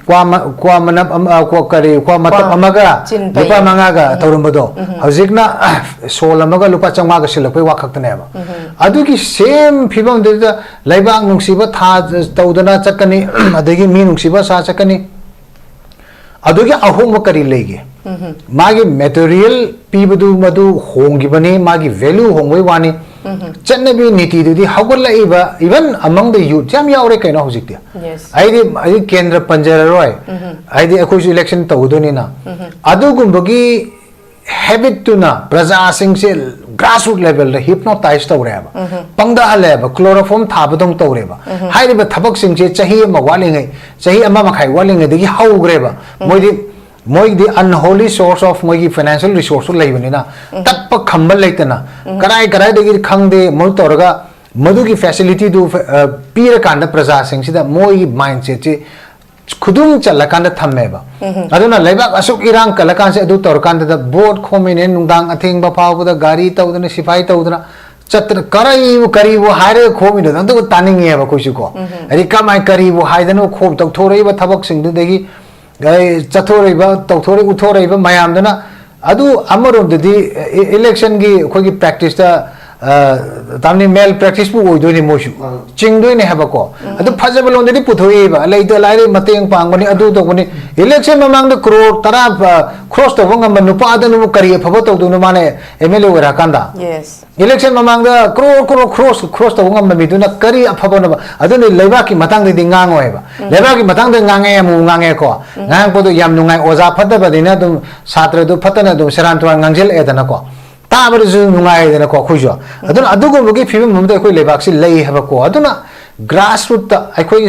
क्वा मनप क्वा करी क्वा मतप अमगा लुपा मंगागा तौरमबदो हजिकना सोल अमगा लुपा चंगागा सिलपै वाखक्तनेबा अदुगी सेम फिबम देदा लैबांग नुंगसिबा था तौदना चकनी अदगी मी नुंगसिबा सा चकनी अदुगी अहोंग करी लेगे मागी मटेरियल पीबदु मदु होंगिबने मागी वैल्यू होंगोय वानी चन्नबी नीति दुदी हगुल्लाइबा इवन अमंग द यूथ जाम यावरे कैनो हुजिकते आइदि केंद्र पंजररोय आइदि अखोइसु इलेक्शन तौदोनिना अदुगुंबगी हैबिट तुना प्रजा सिंह से ग्रासरूट लेवल द हिप्नोटाइज तौरेबा पंगदा हलेबा क्लोरोफॉर्म थाबदों तौरेबा हाइरिबा थबक सिंह से चाही अमा वालिंगै चाही अमा मखाइ वालिंगै दगी हौग्रेबा मोइदी अनहोली सोर्स ऑफ मोइगी फाइनेंशियल रिसोर्स लेबनिना तप खंबल लेतना कराई दगी खंगदे मोइ तौरगा मधुगी फैसिलिटी दु पीर कांड प्रजा सिंह सिदा मोइगी माइंडसेट से खुदुम चलकांड थमेबा अदुना लेबाक असुक इरांग कलकान से अदु तौरकांड द बोर्ड खोमिने नुंदांग अथेंगबा फावबदा गाड़ी तौदना सिपाही तौदना चत्र करीबो हारे खोमिनो दंतो तानिंगेबा कोइसुको अदि कमाय करीबो हाइदनो खोब तौथोरैबा थबक सिंगदगी चथोरैबा तौथोरै उथोरैबा मयामदना अदु अमरोमददि इलेक्शन की खोगी प्रैक्टिस तामनी मेल प्रैक्टिस पु ओइदोनि मोसु चिंगदोइने हेबको अदु फजबल लोंददि पुथोइबा लेइतो लाइरे मतेंग पांगबनि अदु तोगनि इलेक्शन ममांग द करोड़ तरा क्रॉस तोबंगम नुपादनु करिए फबो तोदुनु माने एमएलए ओरा कांदा यस इलेक्शन ममांग द करोड़ क्रॉस तोबंगम मिदुना करि अफबन अदुनि लेबा की मतंग दि ngangoइबा लेबा की मतंग द ngange मु ngange को ngang पोदु याम नुंगाइ ओजा फतबदिना दुम छात्र दु फतना दुम सरांतवा ngangjel एदना को ताबरजु नुंगाइदना को खुजो अदुना अदुगुबगी फिबम ममदा अखोइ लेबाक्सि लई हेबको अदुना ग्रासरूट अखोइ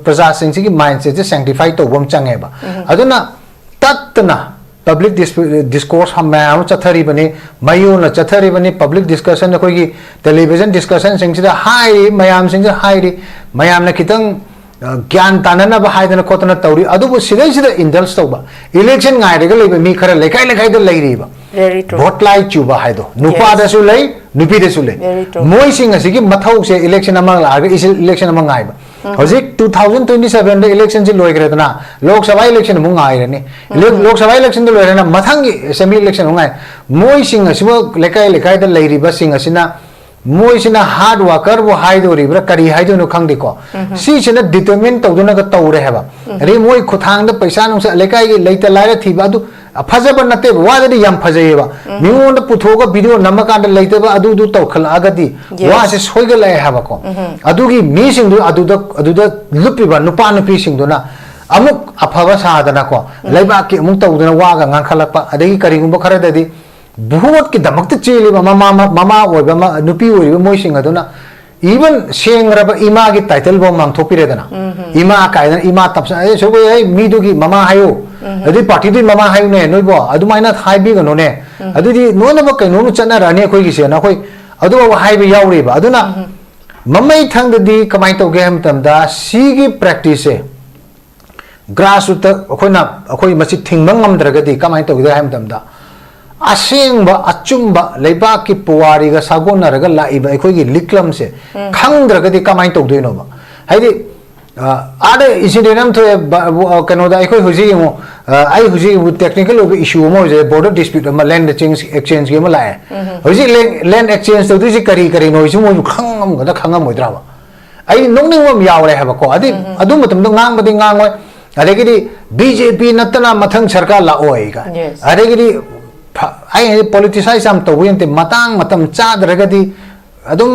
प्रजा सिंहसिगी माइंडसेट से सैंक्टिफाई तौबम चंगेबा अदुना तत्तना पब्लिक डिस्कोर्स हम मैम चथरी बने मयून चथरी बने पब्लिक डिस्कशन अखोइ टेलीविजन डिस्कशन सिंहसिदा हाई मयाम सिंह हाई मयाम ने खितंग ज्ञान ताननबा हाइदना खोतना तौरी अदुबु सिदैसिदा इंडल्स तौबा इलेक्शन गाइरेगा लेबा मी खरा लेखाइ लेखाइदा लैरिबा भोट लाई चुबा हाइदो नुपादसु लै नुपीदसु लै मोइ सिंह असिगी मथौ से इलेक्शन अमा लागा इलेक्शन अमा गाइबा हजिक 2027 दे इलेक्शन से लोइग्रेदना लोकसभा इलेक्शन मु गाइरनी Lok Sabha election they लोइरना मथंगी assembly election गाइ मोइ सिंह असिबो लेखाइ लेखाइदा लैरिबा सिंह असिना मोइसिना हार्ड वर्कर वो हाइदोरिब्रा करी हाइदोनो खंगदिको सिसिना डिटरमिन तौदुना ग तौरे हेबा रे मोइ खुथांग द पैसा नुसा लेकाइ गे लेता लाइरा थिबा अदु फजब नते वादि याम फजैबा मिउंड पुथोगा वीडियो नमकांड लेतेबा अदु दु तौखल आगदि वा से सोइगल आइ हेबाको अदुगी मी सिंदु अदुदा लुपिबा नुपा नुपी सिंदुना अमुक अफबा सादना को लेबा के अमुक तौदुना वागा ngangkhalakpa adagi karigumba kharadadi बहुत की दमक चेलीब ममा नुपी मोइसिंग इवन सेंग्रब इमा की टाइटल बो मांगथोपिरेदना इमा कायदना इमा तपसा सोबो मीदुगी ममा हायो अदि पार्टी दि ममा हायो ने नोइबो अदुमाइना हाइबिगनो ने अदुदि नोनबो कैनो चना राने खोइ गिसे ना खोइ अदु हाइबि यावरेबा अदुना ममै थंगदि कमाइ तोगे हम तमदा सीगी प्रैक्टिस से ग्रासरूट अखोइ मसि थिंगबं ngамद्रगदि कमाइ तोगे हम तमदा असेंबा अचुंबा लेबा की पुवारी गा सागोनरगा लाइबा अखोइगी लिक्लम से खंगद्रगदि कमाइ तौदोइनोबा हाइदि आदे इंसिडेंट तो कनोदा अखोइ हुजि यमो आई हुजि टेक्निकल ओब इशू मो जे बॉर्डर डिस्प्यूट लैंड एक्सचेंज के लाए हुजि लैंड एक्सचेंज तौदि करी नोइसु मो खंगम गदा खंगम मोइद्राबा आई नोंनिंगम यावरे हबको अदि अदु मतमदो ngangbadi ngangoi अदेगिदि बीजेपी नतना मथंग सरकार लाओइगा अदेगिदि ai politicize am to wente matang matam cha dragadi adum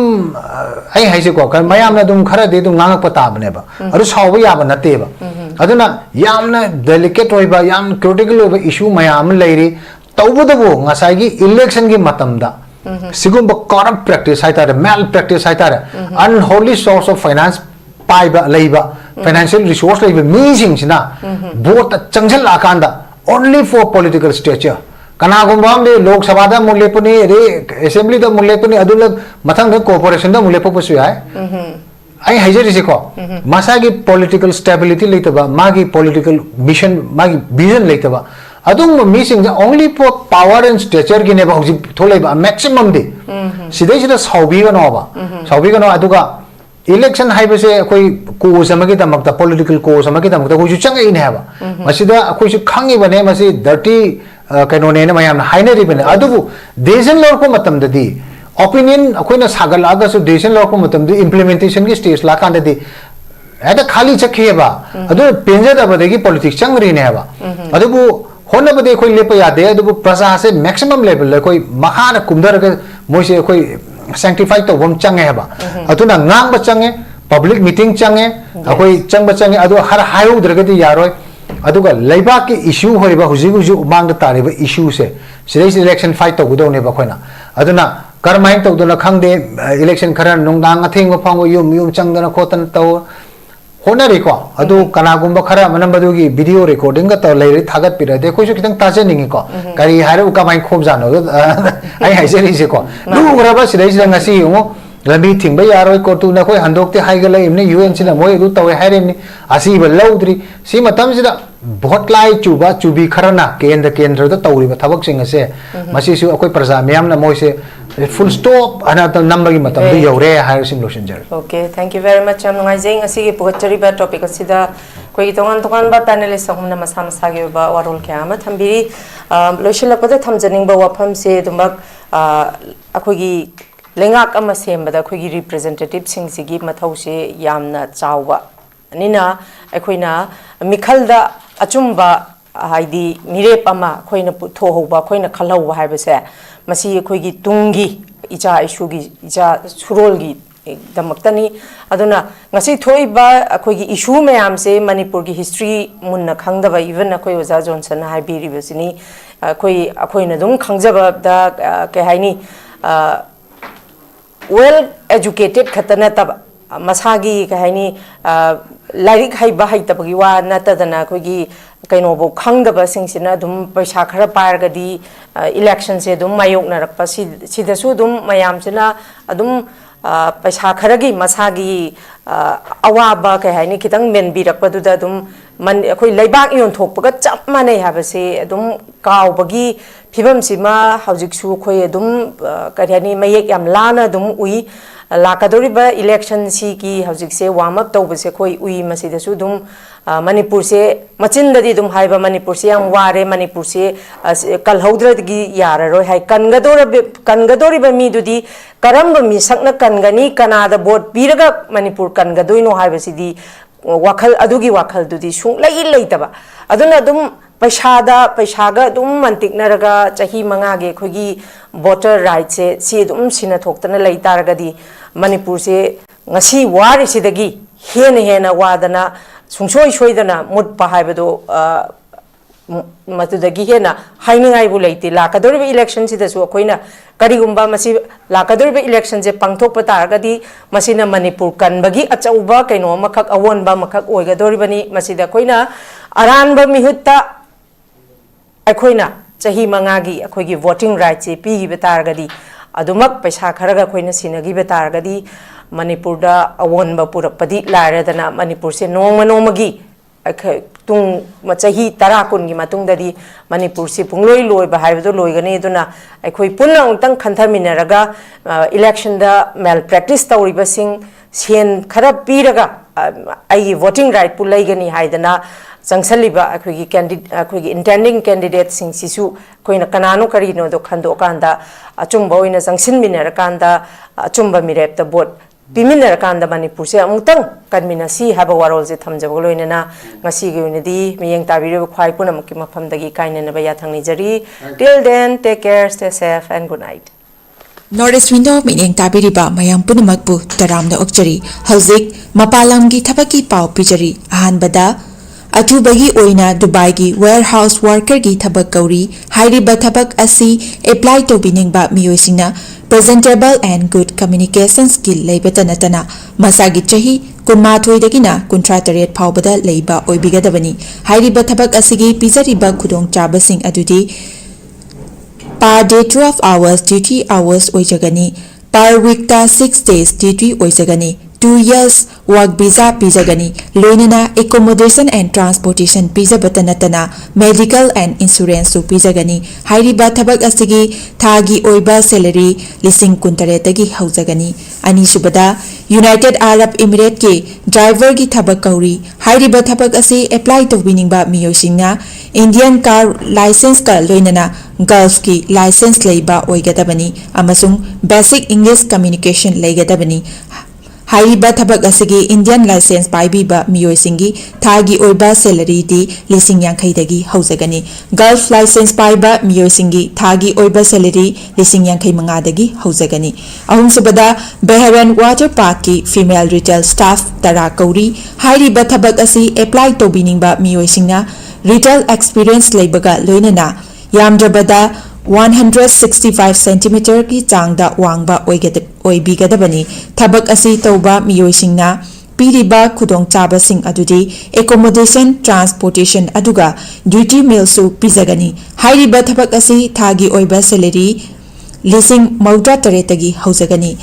ai haise ko kan mayam na dum khara de dum ngangak pata bane ba aru saw ya ba nate ba aduna yamna delicate oi ba yam critical oi ba issue mayam leiri tawbudabu ngasai gi election gi matam da sigum ba corrupt practice hai tare malpractice hai tare unholy source of finance pai ba leiba financial resource leiba meaning sina vote changjal akanda only for political stature kana gumbam de lok sabha da mulle puni re assembly da mulle puni adula mathang da corporation da mulle papu hai ai haijari se ko masa gi political stability leitaba magi political mission magi vision leitaba adung missing only for power and stature gi ne ba hoji tholai ba maximum de sidai sida saubi ga no ba saubi ga no aduga election haiba se koi ko samagi tamakta political ko samagi tamakta ko ju changai ne ba masida koi su khangi bane masi dirty kaino ne mayam na hainari bane adubu decision lor ko matam dadi opinion akoina sagal aga so decision lor ko matam di implementation gi stage la kan dadi ada khali chakhe ba adu penja da badegi politics changri ne ba adubu honna bade koi lepa yade adubu prasa se maximum level le koi mahana kumdar ga moise koi sanctify to bom change ba atuna ngang ba change public meeting change akoi chang ba change adu har hayu dragadi yaroi aduga leiba ki issue hoiba huji huji umang da tare ba issue se sidai election fight to gudo ne ba khoina aduna karmain to dona khangde election khara nungdang athing ba phango yum changdana khotan to honari ko adu kana gumba khara manam badugi video recording ga to leiri thagat pira de khoi su kitang taje ningi ko kari haru ka mai khob jano ai hai seri se ko nu graba sidai sida ngasi ngo lambi thingba yaroi ko tu na khoi handok te hai ga lai imne un sina moi du tawe hairem ni asi ba laudri si matam sida bhot lai chuba chubi kharana kendra da tawri ba thabak sing ase masi su akoi praja myam na moi se full stop another number gi matam du yore hai sim lotion jar. Okay, thank you very much. Am ngai jeng asi gi pugachari ba topic asida koi tongan ba panelist humna masa masa gi ba warul kya thambiri lotion la pada thamjaning ba wafam se dumak akoi gi lengak ama sembada khoi gi representative sing sigi mathau se yamna chawba nina akoina mikhalda achumba haidi mirep ama khoina thohoba khoina khalhau haibase masi khoi gi tungi icha issue gi icha surol gi damaktani aduna ngasi thoiba akhoi gi issue mayam se manipur gi history munna khangdaba even akhoi oza johnson haibiri besini akhoi na dum khangjaba da ke haini well educated khatana tab masagi kahani lairik haiba haitabagi wa natadana kogi kainobo khangdaba singsina dum paisa khara pargadi election se dum mayok narakpa sidasu dum mayamsina adum paisa kharagi masagi awaba kahani kitang menbirakpaduda dum man khoi laibak yon thokpaga chap mane habase dum kaubagi phibam sima haujiksu khoi dum kariani mayek yam lana dum ui lakadoriba election si ki haujik se warm up tawbase khoi ui masidasu dum manipur se machindadi dum haiba manipur se yang ware manipur se kalhaudradgi yararoi hai kangadoriba mi dudi karamba mi sakna kangani kanada vote piraga manipur kangadoino haibasidi wakhal adugi wakhal dudi sung lai taba aduna dum paishaga dum mantiknaraga chahi mangage khogi voter rights se si dum sina thoktana lai taragadi manipur se ngasi wari sidagi hena wadana sungsoi soidana mutpa haibado matudagi hena hainingai bu leiti lakadoriba election sidasu akoina karigumba masi lakadoriba election je pangthokpa taragadi masina manipur kanbagi achauba kaino makhak awonba makhak oigadoribani masida koina aranba mihutta akoina chahi mangagi akoigi voting rights se pigi betaragadi adumak paisa kharaga koina sinagi betaragadi manipur da awonba purakpadi lairadana manipur se nongmagi tung machahi tarakun gi matung dadi manipur se pungloi loi ba haibdo loigani duna akhoi punna untang khanthaminaraga election da malpractice tawriba sing sen khara piraga ai voting right pu laigani haidana changsaliba akhoi candidate akhoi intending candidate sing sisu koina kanano karino do khando kanda achumba oina jangsin minarakanda achumba mirep da vote piminarkanda Manipur se amutang kanminasi haba warol se thamjaba loinena ngasi gi unidi miyeng tabiro khwai punam ki mafamdagi kainena ba yathangni jari. Till then, take care, stay safe, and good night. Northeast Window Mining Tabiriba Mayam Punamakbu Taramda Okchari Hauzik Mapalamgi Tabaki Pau Pijari Ahanbada Atubagi Oina Dubai warehouse worker gi Tabak Gauri Hairiba Tabak Asi apply to Biningba Miyosina presentable and good communication skill Leibatanatana Masagi Chahi Kunmathoidagina Kuntrataret Paubada Leiba Oibigadabani Hairiba Tabak Asigi Pizariba Kudong Chabasing Adudi per day 12 hours duty hours oijagani per week ta 6 days duty oijagani 2 years work visa pijagani loinana accommodation and transportation pijabatanatana medical and insurance su pijagani hairiba thabak asigi thagi oiba salary lising kuntaretagi haujagani ani subada United Arab Emirates ke driver gi thabak kauri hairiba thabak asi apply to winingba miyosingna Indian car license ka loinana Gulf ki license leiba oigadabani amasung basic English communication leigadabani Hairiba Tabak Asigi Indian license paibiba miyoisingi thagi oiba salary di lising yankhaidagi haujagani Gulf license paiba miyoisingi thagi oiba salary lising yankhai mangadagi haujagani ahum subada Beharan Water Park ki female retail staff tara kauri hairiba Tabak asi apply to biningba miyoisingna retail experience leibaga loinana yamdrabada 165 cm ki changda wangba oibigadabani thabak asi tauba miyoisingna piriba khudong chabasing adudi accommodation transportation aduga duty meal su pizagani hairiba thabak asi thagi oiba salary lising mauda taretagi haujagani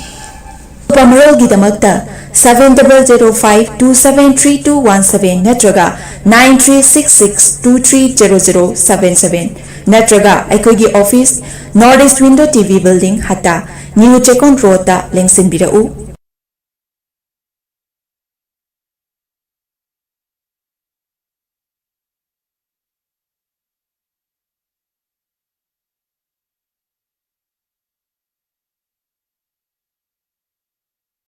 Pamarol gidamakta 7005273217 natraga 9366230077 natraga aikogi office Northeast Window TV building hata New Chekon Road ta lengsin birau